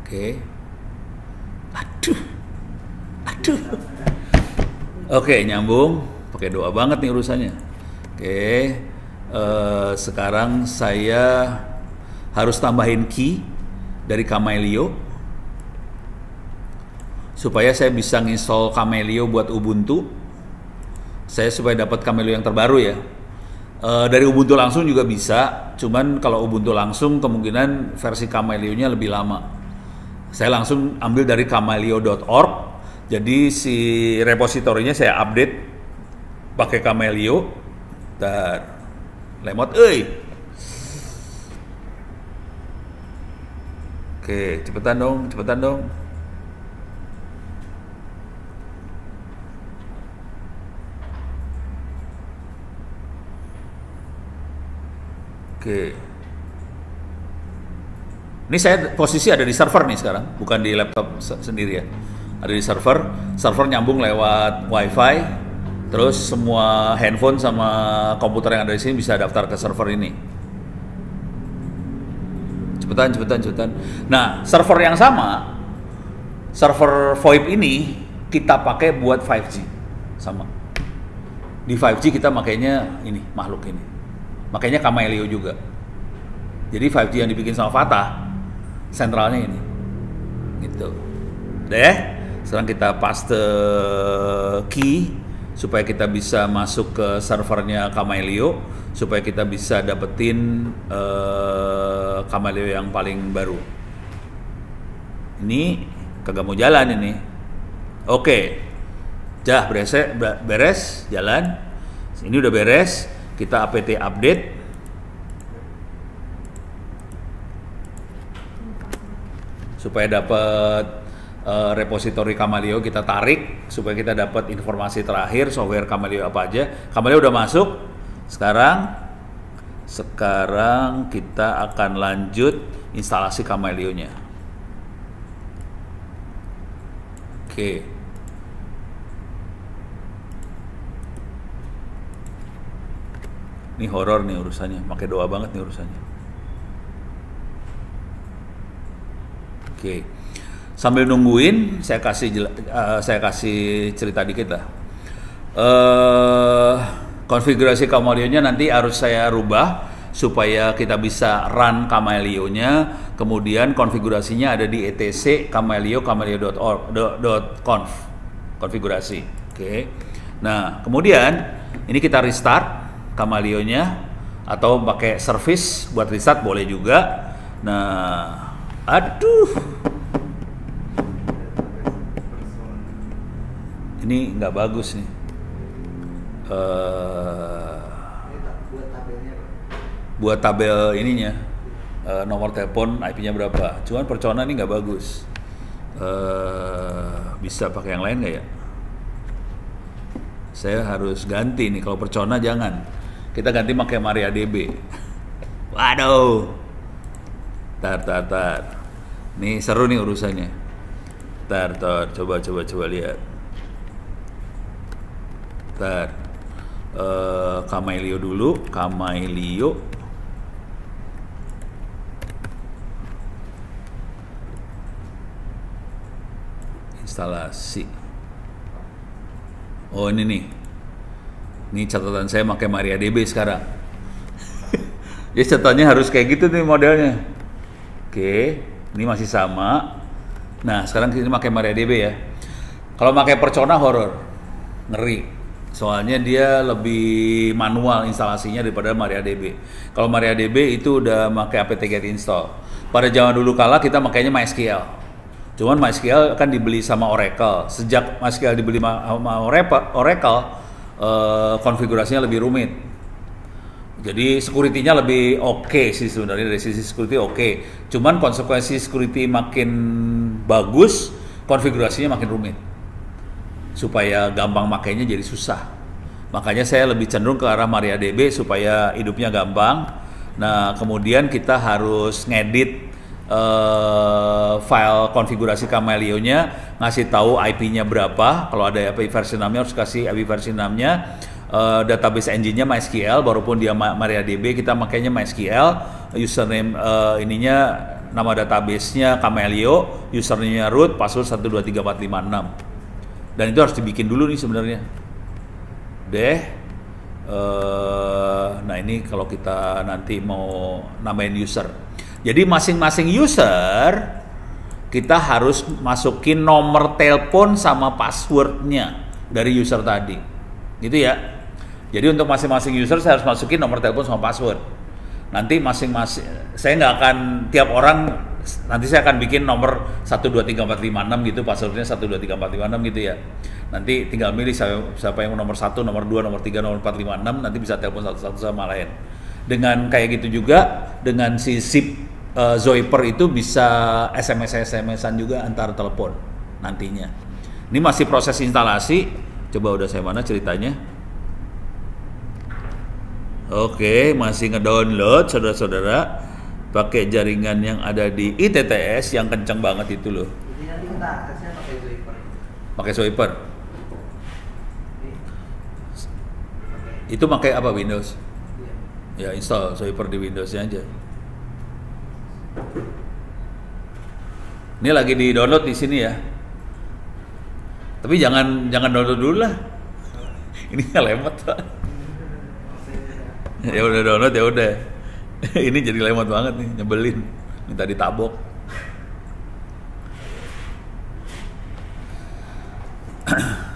A: Oke. Aduh. Oke, nyambung. Pakai doa banget nih urusannya. Oke. Sekarang saya harus tambahin key dari Kamelio supaya saya bisa nginstall Kamelio buat Ubuntu. Saya supaya dapat Kamelio yang terbaru ya. Dari Ubuntu langsung juga bisa, cuman kalau Ubuntu langsung kemungkinan versi Kamelio-nya lebih lama. Saya langsung ambil dari kamelio.org. Jadi si repositorinya saya update pakai Kamelio. Lemot euy. Oke, cepetan dong. Oke. Ini saya posisi ada di server nih sekarang, bukan di laptop sendiri ya. Ada di server nyambung lewat WiFi. Terus semua handphone sama komputer yang ada di sini bisa daftar ke server ini. Cepetan. Nah, server yang sama, server VoIP ini kita pakai buat 5G. Sama. Di 5G kita makainya ini, makhluk ini. Makanya Kamelio juga. Jadi 5G yang dibikin sama Fatah, sentralnya ini. Gitu. Deh, sekarang kita paste key supaya kita bisa masuk ke servernya Kamelio, supaya kita bisa dapetin Kamelio yang paling baru. Ini kagak mau jalan ini. Oke, beres, jalan. Ini udah beres. Kita apt update. Supaya dapat repositori Kamelio, kita tarik supaya kita dapat informasi terakhir software Kamelio apa aja. Kamelio udah masuk. Sekarang kita akan lanjut instalasi Kamelio-nya. Oke. Ini horor nih urusannya, pakai doa banget nih urusannya. Oke. Sambil nungguin, saya kasih cerita dikit lah. Konfigurasi Kamelio-nya nanti harus saya rubah supaya kita bisa run Kamelio-nya. Kemudian konfigurasinya ada di etc kamelio.conf konfigurasi. Oke. Nah, kemudian ini kita restart Kamelio-nya atau pakai service buat restart boleh juga. Nah, aduh. Ini nggak bagus nih. Buat tabel ininya, nomor telepon, IP-nya berapa. Cuman Percona ini nggak bagus. Bisa pakai yang lain nggak ya? Saya harus ganti nih. Kalau Percona jangan. Kita ganti pakai MariaDB. Waduh. Tar. Nih seru nih urusannya. Tar. Coba lihat. Kamelio dulu, Kamelio. Instalasi. Oh ini nih. Ini catatan saya pakai MariaDB sekarang. Ya catatannya harus kayak gitu nih modelnya. Oke, ini masih sama. Nah sekarang ini pakai MariaDB ya. Kalau pakai Percona horor, ngeri. Soalnya dia lebih manual instalasinya daripada MariaDB. Kalau MariaDB itu udah pakai apt-get install. Pada zaman dulu kala kita makainya MySQL. Cuman MySQL kan dibeli sama Oracle. Sejak MySQL dibeli sama Oracle, konfigurasinya lebih rumit. Jadi security-nya lebih oke sih sebenarnya, dari sisi security oke. Cuman konsekuensi security makin bagus, konfigurasinya makin rumit. Supaya gampang makainya jadi susah. Makanya saya lebih cenderung ke arah MariaDB supaya hidupnya gampang. Nah, kemudian kita harus ngedit file konfigurasi Chameleon-nya, ngasih tahu IP-nya berapa. Kalau ada IP versi 6-nya harus kasih IP versi 6-nya. Database engine-nya MySQL, walaupun dia MariaDB, kita makainya MySQL. Username ininya, nama database-nya Chameleon, username-nya root, password 123456. Dan itu harus dibikin dulu nih sebenarnya. Nah ini kalau kita nanti mau namain user. Jadi masing-masing user kita harus masukin nomor telepon sama passwordnya dari user tadi, gitu ya. Jadi untuk masing-masing user saya harus masukin nomor telepon sama password. Nanti masing-masing, saya nggak akan tiap orang, nanti saya akan bikin nomor 123456 gitu, passwordnya 123456 gitu ya. Nanti tinggal milih siapa yang nomor 1, nomor 2, nomor 3, nomor 4, 5, 6, nanti bisa telepon satu-satu sama lain. Dengan kayak gitu juga, dengan si zip Zoiper itu bisa SMS-an juga antar telepon nantinya. Ini masih proses instalasi, coba udah saya mana ceritanya. Oke, masih ngedownload saudara-saudara, pakai jaringan yang ada di ITTS yang kenceng banget itu loh.
B: Jadi nanti kita aksesnya pakai Zoiper.
A: Pakai Zoiper. Itu pakai apa, Windows?
B: Iya.
A: Ya, install Zoiper di Windows-nya aja. Ini lagi di download di sini ya. Tapi jangan download dulu lah. Ini lemot, Pak. Ya udah download ya udah. Ini jadi lemot banget nih, nyebelin. Minta ditabok.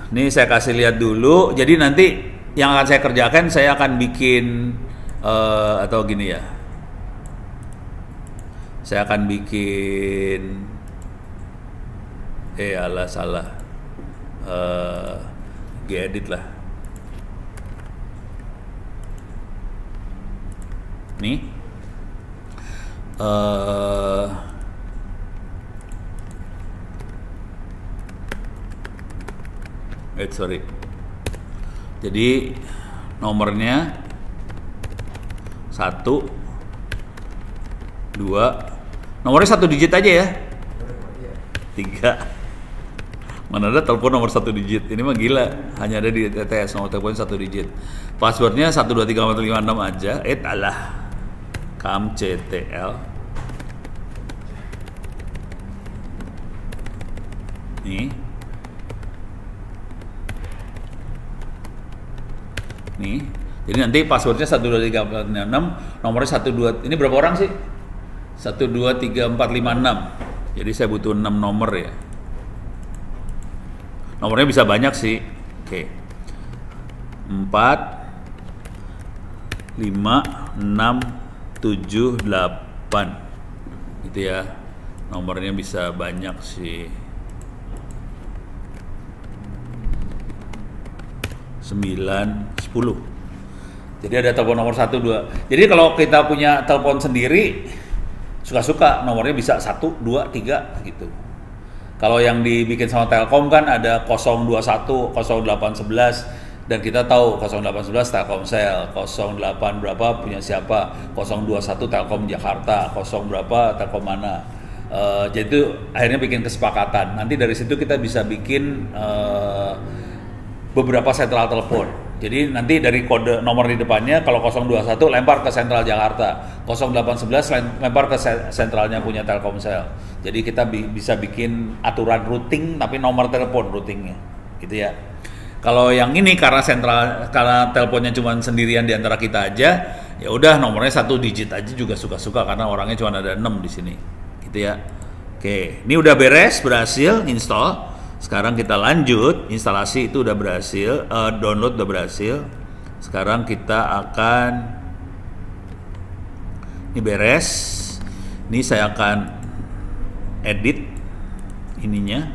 A: Nih saya kasih lihat dulu. Jadi nanti yang akan saya kerjakan, saya akan bikin atau gini ya. Saya akan bikin salah. Gedit lah. Nih. Sorry. Jadi nomornya 1, 2, nomornya 1 digit aja ya. 3. Mana ada telepon nomor 1 digit? Ini mah gila. Hanya ada di TTS nomor telepon 1 digit. Passwordnya 123456 aja. Alah. CAMCTL. Nih. Jadi nanti passwordnya 123456, nomornya 12. Ini berapa orang sih? 123456. Jadi saya butuh 6 nomor ya. Nomornya bisa banyak sih. Oke. 4 5 6 7 8. Gitu ya. Nomornya bisa banyak sih. 9 10. Jadi ada telepon nomor 1 2. Jadi kalau kita punya telepon sendiri suka-suka nomornya bisa 1 2 3 gitu. Kalau yang dibikin sama Telkom kan ada 021 0811 dan kita tahu 0811 Telkomsel, 08 berapa punya siapa, 021 Telkom Jakarta, 0 berapa Telkom mana. Jadi itu akhirnya bikin kesepakatan. Nanti dari situ kita bisa bikin beberapa sentral telepon. Jadi nanti dari kode nomor di depannya kalau 021 lempar ke sentral Jakarta, 0811 lempar ke sentralnya punya Telkomsel. Jadi kita bisa bikin aturan routing tapi nomor telepon routingnya, gitu ya. Kalau yang ini karena teleponnya cuma sendirian di antara kita aja, ya udah nomornya 1 digit aja juga suka-suka karena orangnya cuma ada 6 di sini, gitu ya. Oke, ini udah beres, berhasil install. Sekarang kita lanjut, instalasi itu udah berhasil, download udah berhasil. Sekarang kita akan, ini beres. Ini saya akan edit ininya.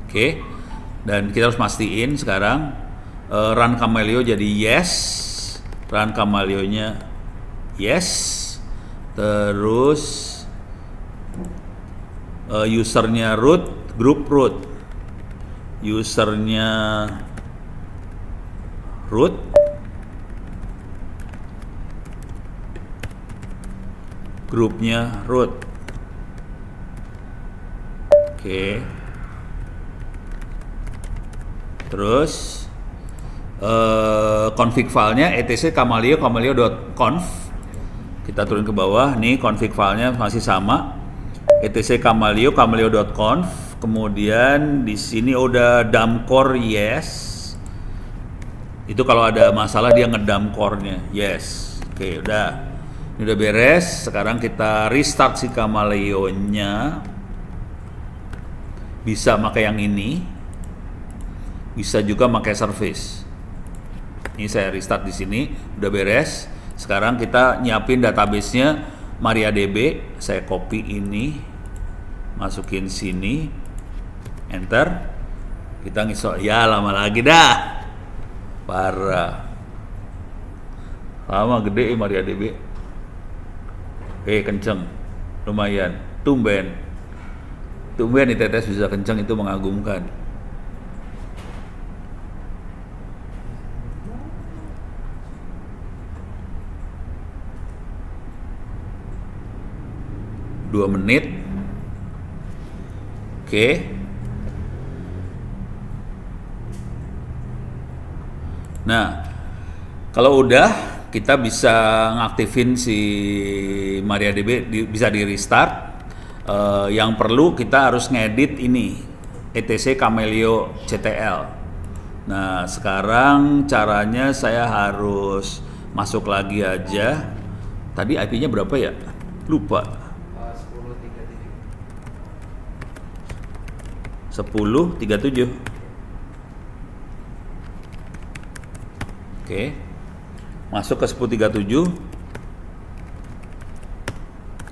A: Oke, dan kita harus mastiin sekarang run Kamaleo jadi yes, run Kamaleo-nya yes, terus usernya root, grup root, usernya root, grupnya root. Oke. Terus config filenya etc kamaleo.conf. Kita turun ke bawah, nih config filenya masih sama, etc kamaleo.conf. Kemudian di sini udah dump core yes. Itu kalau ada masalah dia ngedump core-nya yes. Oke, udah. Ini udah beres. Sekarang kita restart si Kamaleo-nya. Bisa pakai yang ini. Bisa juga pakai service. Ini saya restart di sini, udah beres. Sekarang kita nyiapin database-nya MariaDB. Saya copy ini, masukin sini, enter. Kita ngisok, ya lama lagi dah. Parah. Lama gede MariaDB. Kenceng. Lumayan. Tumben di tetes bisa kenceng, itu mengagumkan. Dua menit. Oke. Nah, kalau udah, kita bisa ngaktifin si MariaDB, bisa di restart. Yang perlu kita harus ngedit ini, etc Kamaleo CTL. Nah, sekarang caranya saya harus masuk lagi aja. Tadi IP-nya berapa ya? Lupa. 10.37. Oke. Masuk ke 10.37.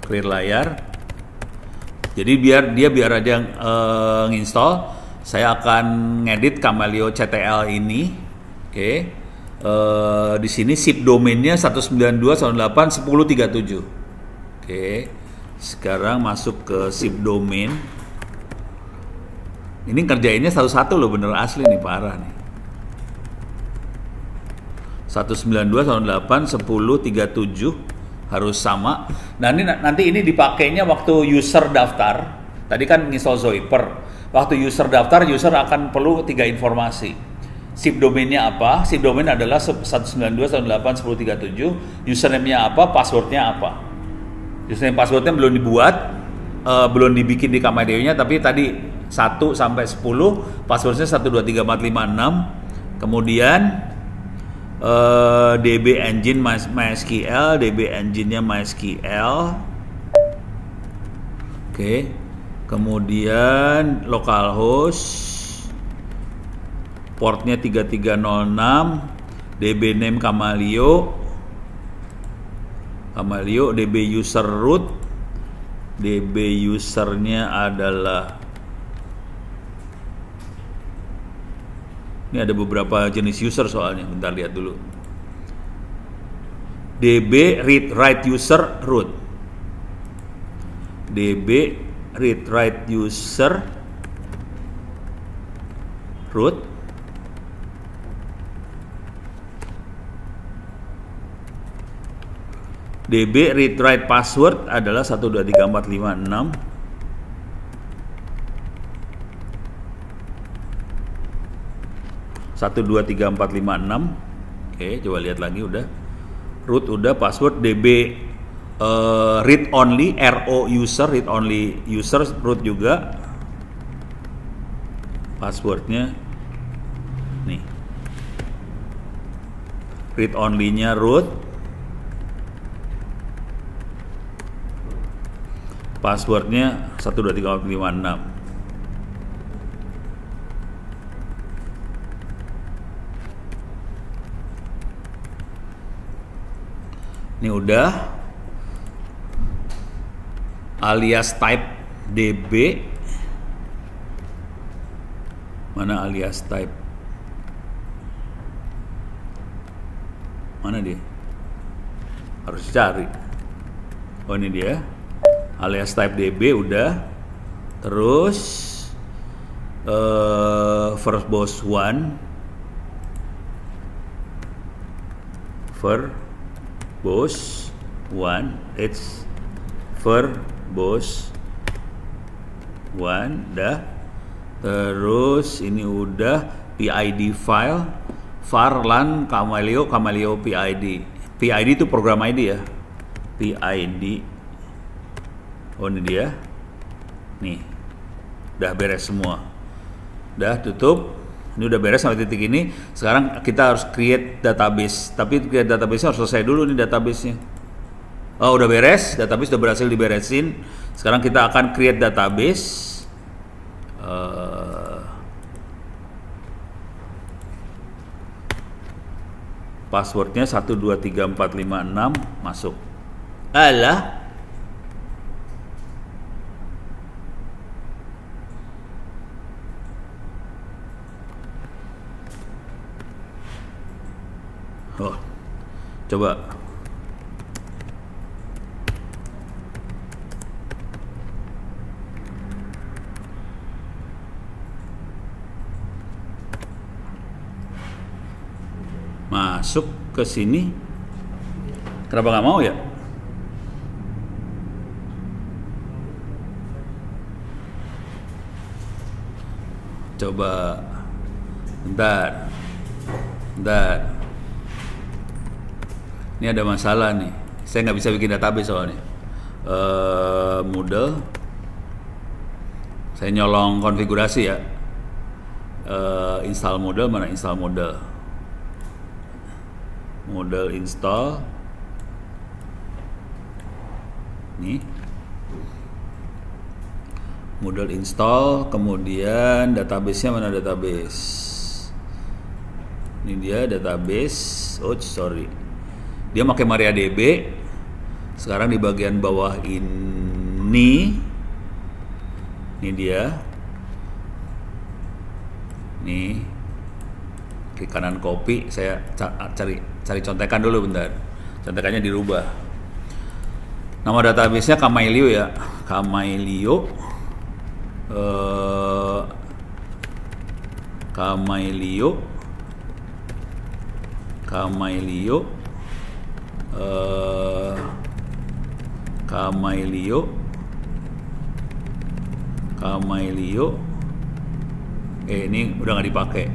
A: Clear layar. Jadi biar aja nginstall, saya akan ngedit Kamaleo CTL ini. Oke. Di sini zip domainnya 192.168.10.37. Oke. Sekarang masuk ke zip domain. Ini kerjainnya satu-satu loh, bener asli nih, parah nih. 192.168.10.37 harus sama. Nah, ini nanti ini dipakainya waktu user daftar. Tadi kan install Zoiper. Waktu user daftar, user akan perlu 3 informasi. Zip domainnya apa? Zip domain adalah 192.168.10.37. Username-nya apa? Passwordnya apa? Username passwordnya belum dibuat, belum dibikin di Kamaleo-nya, tapi tadi 1 sampai 10, passwordnya 123456. Kemudian DB engine MySQL, DB engine-nya MySQL. Oke. Kemudian localhost, portnya 3306, DB name Kamaleo, DB user root, DB usernya adalah, ini ada beberapa jenis user soalnya, bentar lihat dulu. DB read write user root, DB read write user root, DB read write password adalah 123456. 123456. Oke, coba lihat lagi, udah. Root udah, password DB read only, RO user, read only user, root juga. Passwordnya nih. Read only-nya root. Passwordnya 123456. Ini udah. Alias type DB. Mana alias type? Mana dia? Harus cari. Oh ini dia. Alias type DB udah. Terus verbose 1. Verbose 1. It's verbose 1 dah. Terus ini udah PID file varlan Camelio PID. PID itu program ID ya. PID. Oh ini dia. Nih. Udah beres semua. Udah tutup. Ini udah beres sampai titik ini. Sekarang kita harus create database. Tapi create database harus selesai dulu nih database-nya. Oh udah beres, database udah berhasil diberesin. Sekarang kita akan create database. Passwordnya 123456 masuk. Alah. Oh, coba. Masuk ke sini. Kenapa nggak mau ya? Coba. Bentar. Ini ada masalah nih. Saya nggak bisa bikin database soalnya. Moodle. Saya nyolong konfigurasi ya. Install Moodle, mana install Moodle? Moodle install. Nih. Moodle install, kemudian database-nya mana database? Ini dia database. Oh, sorry. Dia pakai MariaDB. Sekarang di bagian bawah ini dia. Nih. Klik kanan copy, saya cari contekan dulu bentar. Contekannya dirubah. Nama database-nya Camelio ya. Camelio. Camelio. Ini udah nggak dipakai.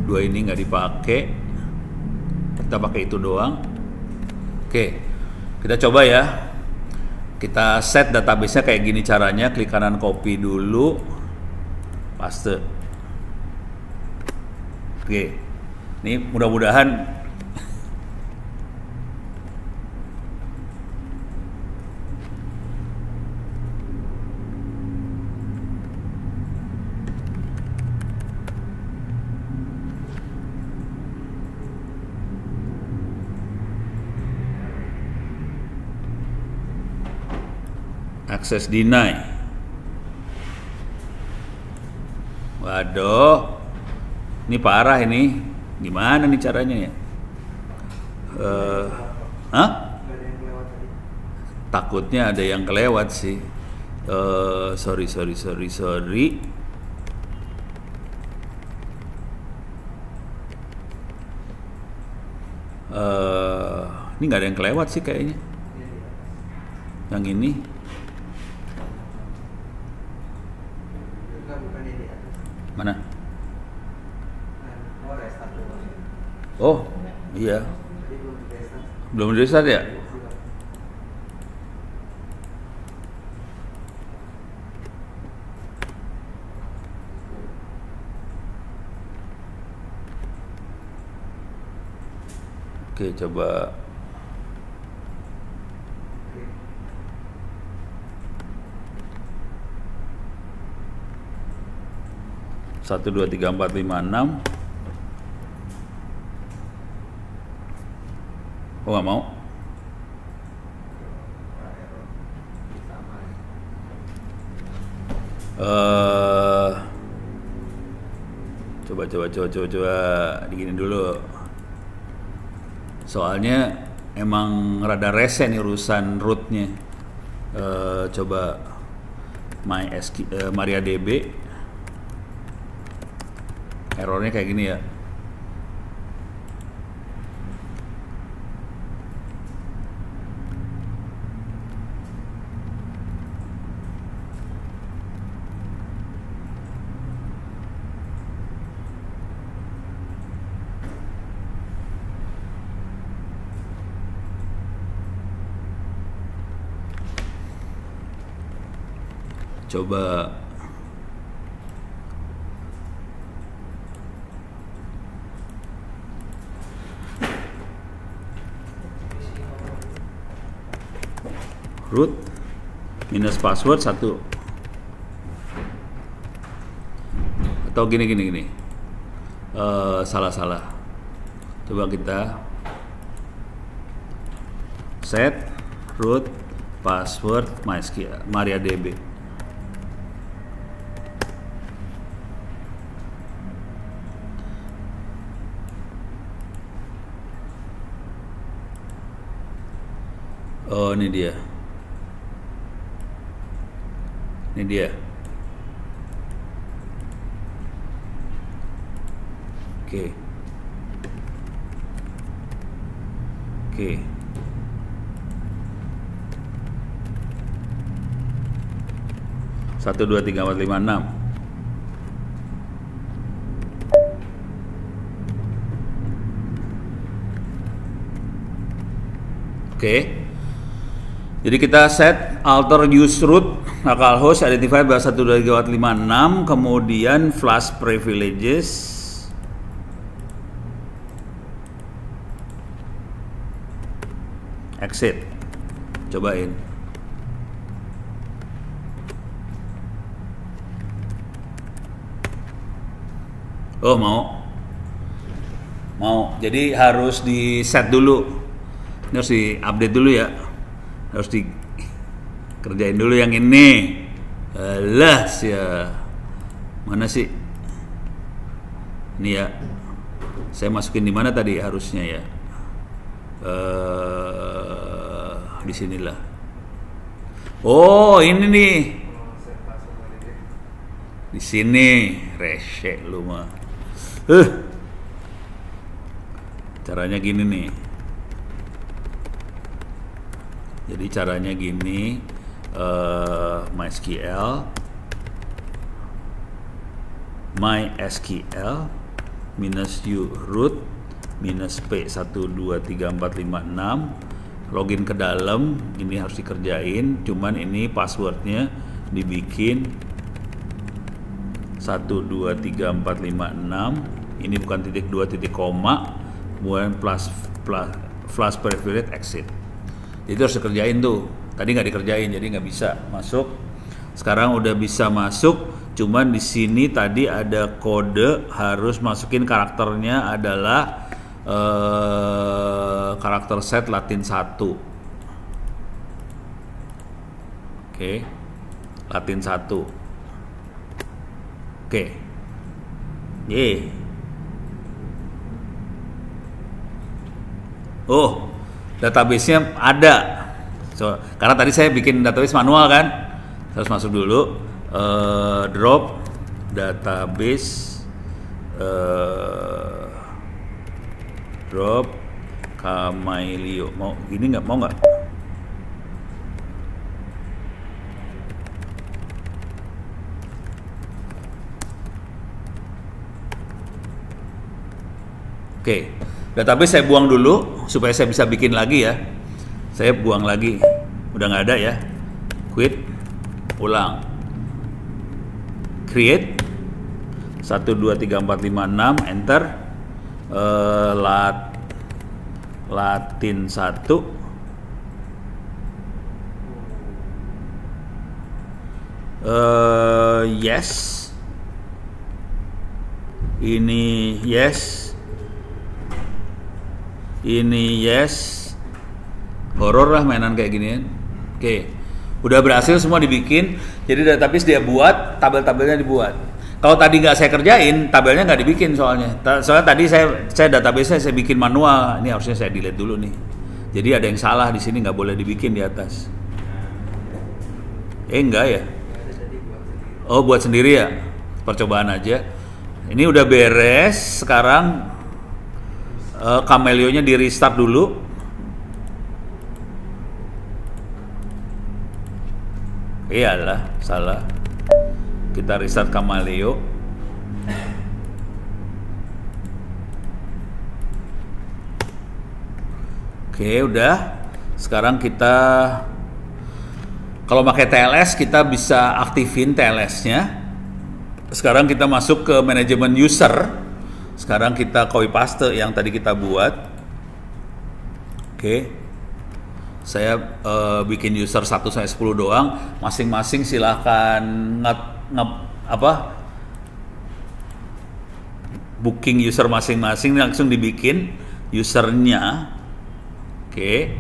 A: Dua ini nggak dipakai. Kita pakai itu doang. Oke, kita coba ya. Kita set database-nya kayak gini caranya. Klik kanan copy dulu, paste. Oke, ini mudah-mudahan access deny. Waduh, ini parah ini. Gimana nih caranya ya? Takutnya ada yang kelewat sih. Sorry. Ini nggak ada yang kelewat sih kayaknya. Yang ini. Mana? Oh, iya. Belum di restart ya? Oke, coba. Satu, dua, tiga, empat, lima, enam. Oh, nggak mau. Coba digini dulu. Soalnya emang rada rese nih urusan rootnya. Coba MariaDB, errornya kayak gini ya. Coba root minus password 1 atau gini. Salah. Coba kita set root password MariaDB. Oh, ini dia. Oke. 1 2 3 4 5 6. Oke. Jadi kita set alter use root localhost identified by 1 2 3 4 5 6, kemudian flash privileges, exit. Cobain. Oh, mau. Jadi harus di set dulu. Ini harus di update dulu ya. Harus dikerjain dulu yang ini. Alas ya. Mana sih? Ini ya. Saya masukin di mana tadi harusnya ya? Di sinilah. Oh, ini nih. Di sini, resek lu mah. Caranya gini nih. Jadi caranya gini, MySQL minus u root minus p 1 2 3 4 5 6, login ke dalam. Ini harus dikerjain, cuman ini passwordnya dibikin 1 2 3 4 5 6. Ini bukan titik 2 titik koma, kemudian flash privilege exit. Itu harus dikerjain tuh. Tadi nggak dikerjain, jadi nggak bisa masuk. Sekarang udah bisa masuk. Cuman di sini tadi ada kode, harus masukin karakternya adalah karakter set Latin 1. Oke. Latin 1. Oke. Oh, database-nya ada. Karena tadi saya bikin database manual kan. Harus masuk dulu, drop database, drop Kamailio. Mau gini nggak? Mau nggak? Oke, database saya buang dulu supaya saya bisa bikin lagi ya. Saya buang lagi, udah nggak ada ya. Quit, ulang, create 1 2 3 4 5 6, enter. Latin 1. Yes. Ini yes. Ini yes. Horor lah mainan kayak ginian. Oke. Udah berhasil semua dibikin. Jadi database dia buat, tabel-tabelnya dibuat. Kalau tadi nggak saya kerjain, tabelnya nggak dibikin soalnya. Soalnya tadi saya database saya bikin manual. Ini harusnya saya delete dulu nih. Jadi ada yang salah di sini, nggak boleh dibikin di atas. Enggak ya? Oh, buat sendiri ya? Percobaan aja. Ini udah beres. Sekarang Camelio-nya di restart dulu. Iyalah, salah. Kita restart Camelio. Oke, udah. Sekarang kita kalau pakai TLS kita bisa aktifin TLS-nya. Sekarang kita masuk ke manajemen user. Sekarang kita copy paste yang tadi kita buat. Oke. Saya bikin user 1 sampai 10 doang. Masing-masing silahkan booking user masing-masing langsung dibikin usernya. Oke.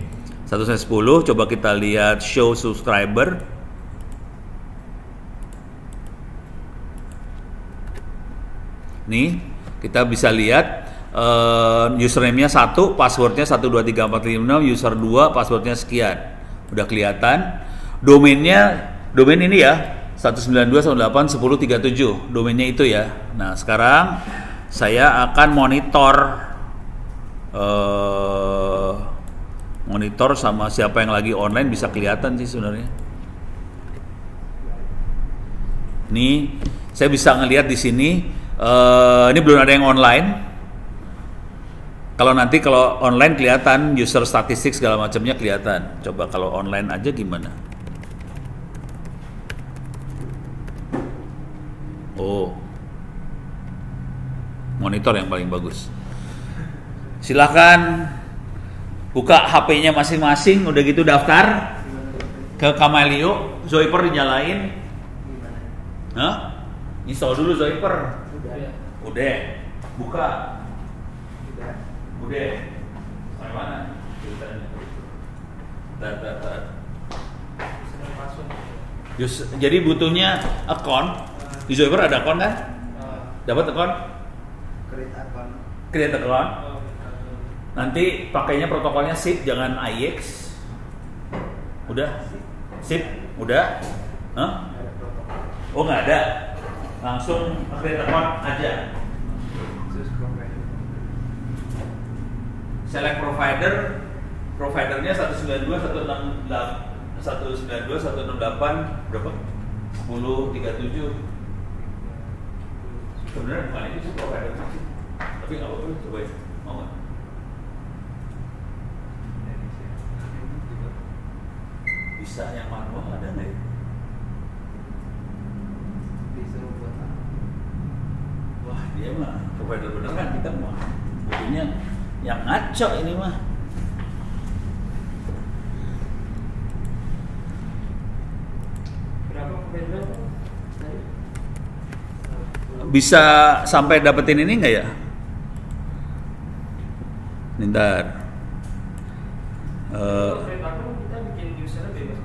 A: 1 sampai 10, coba kita lihat show subscriber. Nih, kita bisa lihat username-nya 1, passwordnya 12345, user 2, passwordnya sekian. Udah kelihatan. Domain ini ya, 192.168.10.37, domainnya itu ya. Nah, sekarang saya akan monitor sama siapa yang lagi online, bisa kelihatan sih sebenarnya. Nih, saya bisa ngelihat di sini. Ini belum ada yang online. Kalau online kelihatan user statistik segala macamnya kelihatan. Coba kalau online aja gimana? Oh, monitor yang paling bagus. Silahkan buka HP-nya masing-masing, udah gitu daftar ke Camelio. Zoiper dinyalain. Hah? Install dulu Zoiper. Udah. Buka. Udah. Sampai mana? Jadi butuhnya account. Di Zoiper ada account kan? Dapat account? Create account. Nanti pakainya protokolnya SIP, jangan IX. Udah? SIP? Udah? Hah? Oh, nggak ada. Langsung create account aja. Select provider. Providernya 192.168 berapa? 10.37. Sebenarnya bukan itu sih provider sih. Tapi nggak apa-apa, coba ya. Mau nggak? Bisa yang manual ada nggak ya? Wah, dia mah provider beneran, kita mah butuhnya yang ngaco ini mah.
D: Berapa provider?
A: Bisa sampai dapetin ini nggak ya? Bentar.
D: Kita bikin usernya bebas.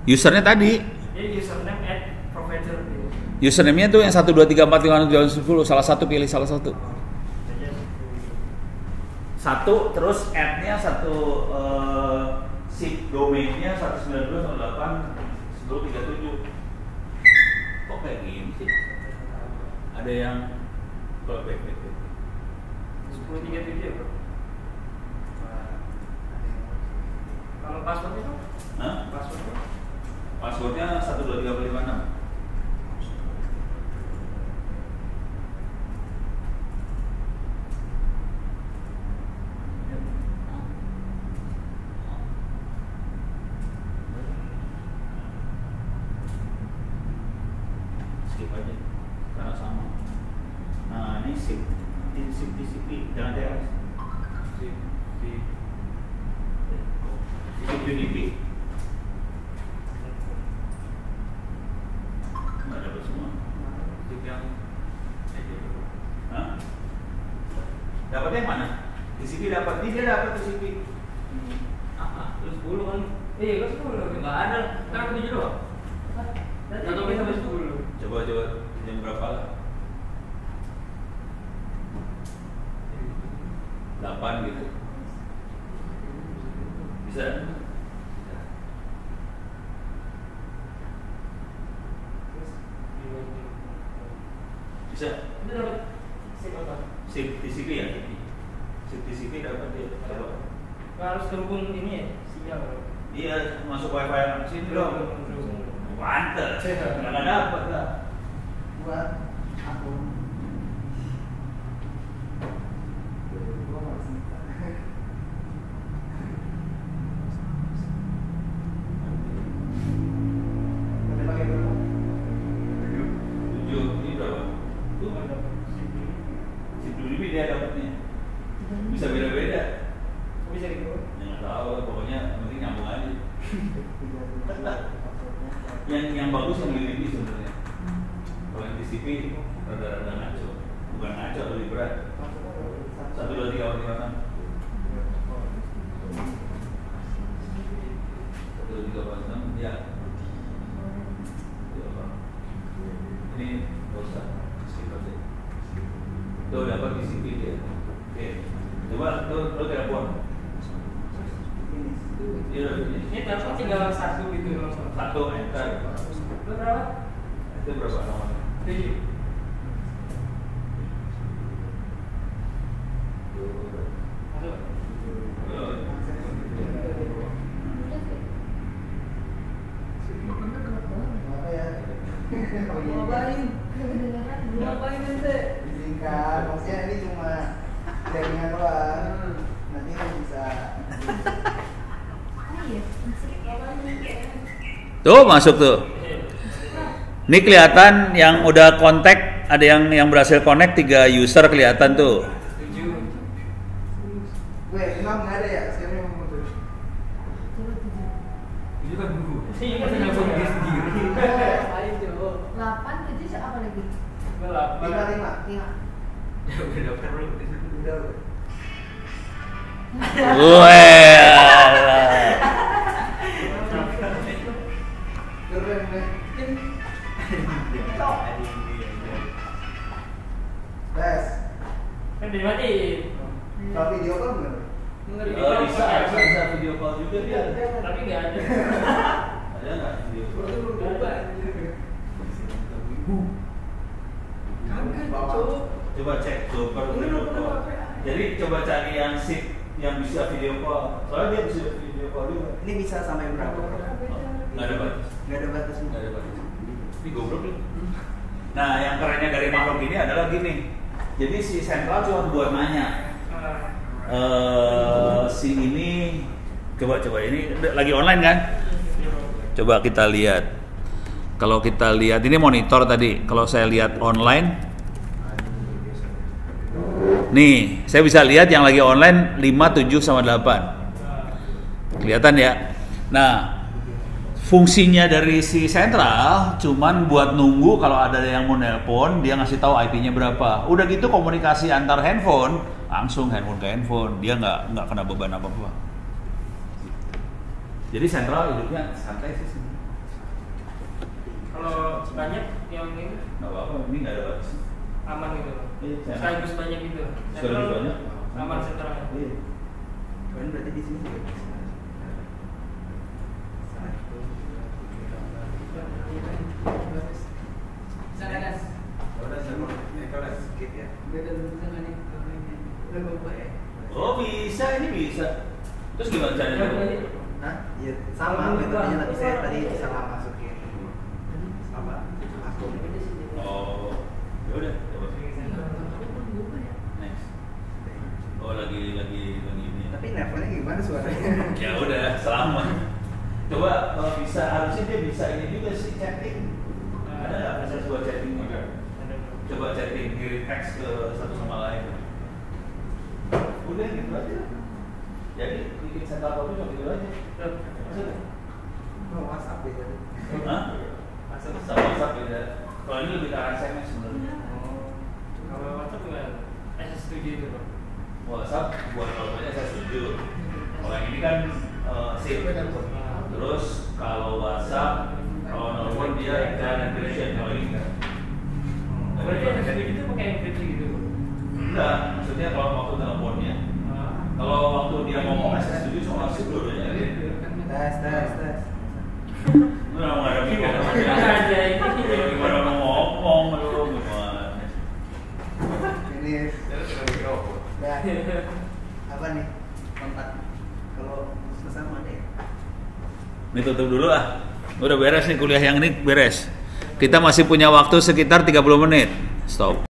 A: Usernya tadi.
D: Jadi username add provider.
A: Username-nya tuh yang 123456710, salah satu, pilih salah satu. Satu, terus add-nya satu, SIP domain-nya 192.168.10.37. Kok kayak gini sih? Ada yang back.
D: 10.37 bro. Kalau passwordnya tuh?
A: Hah? Passwordnya 12356. Skip aja karena sama. Nah, ini SIP TCP, jangan TLS. SIP UDP. Nggak dapat semua. SIP yang hah? Dapat yang mana? TCP dapat, ini dia dapat TCP.
D: Terus 10 kan? Iya, kan 10. Nggak ada. Kan aku 7 doang. Atau kita 10.
A: Coba jam berapa lah? 8 gitu. Bisa? Bisa?
D: Itu dapat SIP apa?
A: SIP TCP ya? SIP TCP dapat dia. Coba.
D: Harus terhubung ini ya, sinyal.
A: Iya, masuk wifi yang sini dong. Mantap. Nggak dapat lah.
B: Buat akun.
A: Ini berapa? Tuh, SIP 7 dia dapatnya. Bisa beda-beda.
D: Bisa gitu.
A: Ya nggak tahu, pokoknya yang penting nyambung aja. Yang bagus yang lebih sebenarnya. Kalau yang TCP rada-rada ngaco, bukan ngaco, lebih berat. 1, 2, 3, 4, 5, 6. 1, 2, 3, 4, 6, ya. Ini nggak usah skip aja. Tuh dapat TCP dia. Oke, coba lo telepon.
D: Ini telepon tinggal 1 gitu langsung.
A: 1 enter.
D: Lu berapa?
A: Itu berapa nomornya?
D: 7. Masuk.
B: Apa ya?
C: Ngapain ente?
B: Izinkan, maksudnya ini cuma jaringan doang. Nanti kan bisa.
A: Tuh masuk tuh. Ini kelihatan yang udah kontak, ada yang berhasil connect 3 user kelihatan tuh.
D: 7.
B: Weh, emang nggak ada ya? Siapa yang mau tuh?
D: Itu kan dulu. Ini kan nyambung diri sendiri.
C: Ayo coba. 8 7 siapa lagi?
D: 8.
B: 5.
C: Iya.
D: Ya udah daftar belum?
B: Udah.
A: Wah.
B: Keren deh. Tes.
D: Kan dimatiin.
B: Kalau video call bener?
A: Bisa video call juga dia.
D: Tapi nggak ada.
A: Ada nggak video call? Coba cek super video call. Jadi coba cari yang SIP yang bisa video call. Soalnya dia bisa video call juga.
B: Ini bisa sampai berapa?
A: Nggak ada batas.
B: Nggak ada batas.
A: Nggak ada batas. Ini goblok nih. Nah, yang kerennya dari makhluk ini adalah gini. Jadi si sentral cuma buat nanya. Si ini coba ini lagi online kan? Coba kita lihat. Kalau kita lihat ini monitor tadi. Kalau saya lihat online, nih saya bisa lihat yang lagi online 5, 7 sama 8. Kelihatan ya. Nah, fungsinya dari si sentral cuman buat nunggu kalau ada yang mau nelpon, dia ngasih tahu IP-nya berapa. Udah gitu komunikasi antar handphone, langsung handphone ke handphone. Dia nggak kena beban apa-apa. Jadi sentral hidupnya santai sih sebenarnya.
D: Kalau banyak yang ini
A: Nggak apa-apa, ini nggak ada batas.
D: aman gitu.
A: Iya,
D: Sekaligus banyak gitu.
A: Sekaligus banyak.
D: Aman sentral.
A: Iya.
B: Kalian berarti di sini juga bisa. Skip ya.
A: Oh bisa, ini bisa. Terus gimana caranya?
B: Hah? Iya, sama metodenya tapi saya tadi salah masukin. Sama akun.
A: Oh, ya udah. Coba. Next. Oh lagi ini.
B: Tapi nelfonnya gimana suaranya?
A: Ya udah, selamat. Coba kalau bisa, harusnya dia bisa ini juga sih chatting. Ada nggak akses buat chatting? Coba chatting, kirim teks ke satu sama lain. Udah gitu aja. Jadi bikin sentral kopi cuma gitu aja. Maksudnya?
B: Oh, WhatsApp ya tadi.
A: Hah? Sama WhatsApp beda. Kalau ini lebih ke arah SMS sebenarnya.
D: Kalau WhatsApp nggak setuju itu bang.
A: WhatsApp buat teleponnya saya setuju. Kalau yang ini kan SIM. Terus kalau WhatsApp, kalau nelfon dia dan encryption kalau ini enggak.
D: Berarti yang setuju itu pakai enkripsi gitu.
A: Enggak, maksudnya kalau waktu teleponnya Kalau waktu dia ngomong saya setuju sama si Bro ya.
B: Tes.
A: Nggak ada mikir.
D: Aja ini.
A: Gimana mau ngomong lu gimana?
B: Ini udah apa nih kontak kalau sesama deh.
A: Ini tutup dulu lah. Udah beres nih kuliah yang ini beres. Kita masih punya waktu sekitar 30 menit. Stop.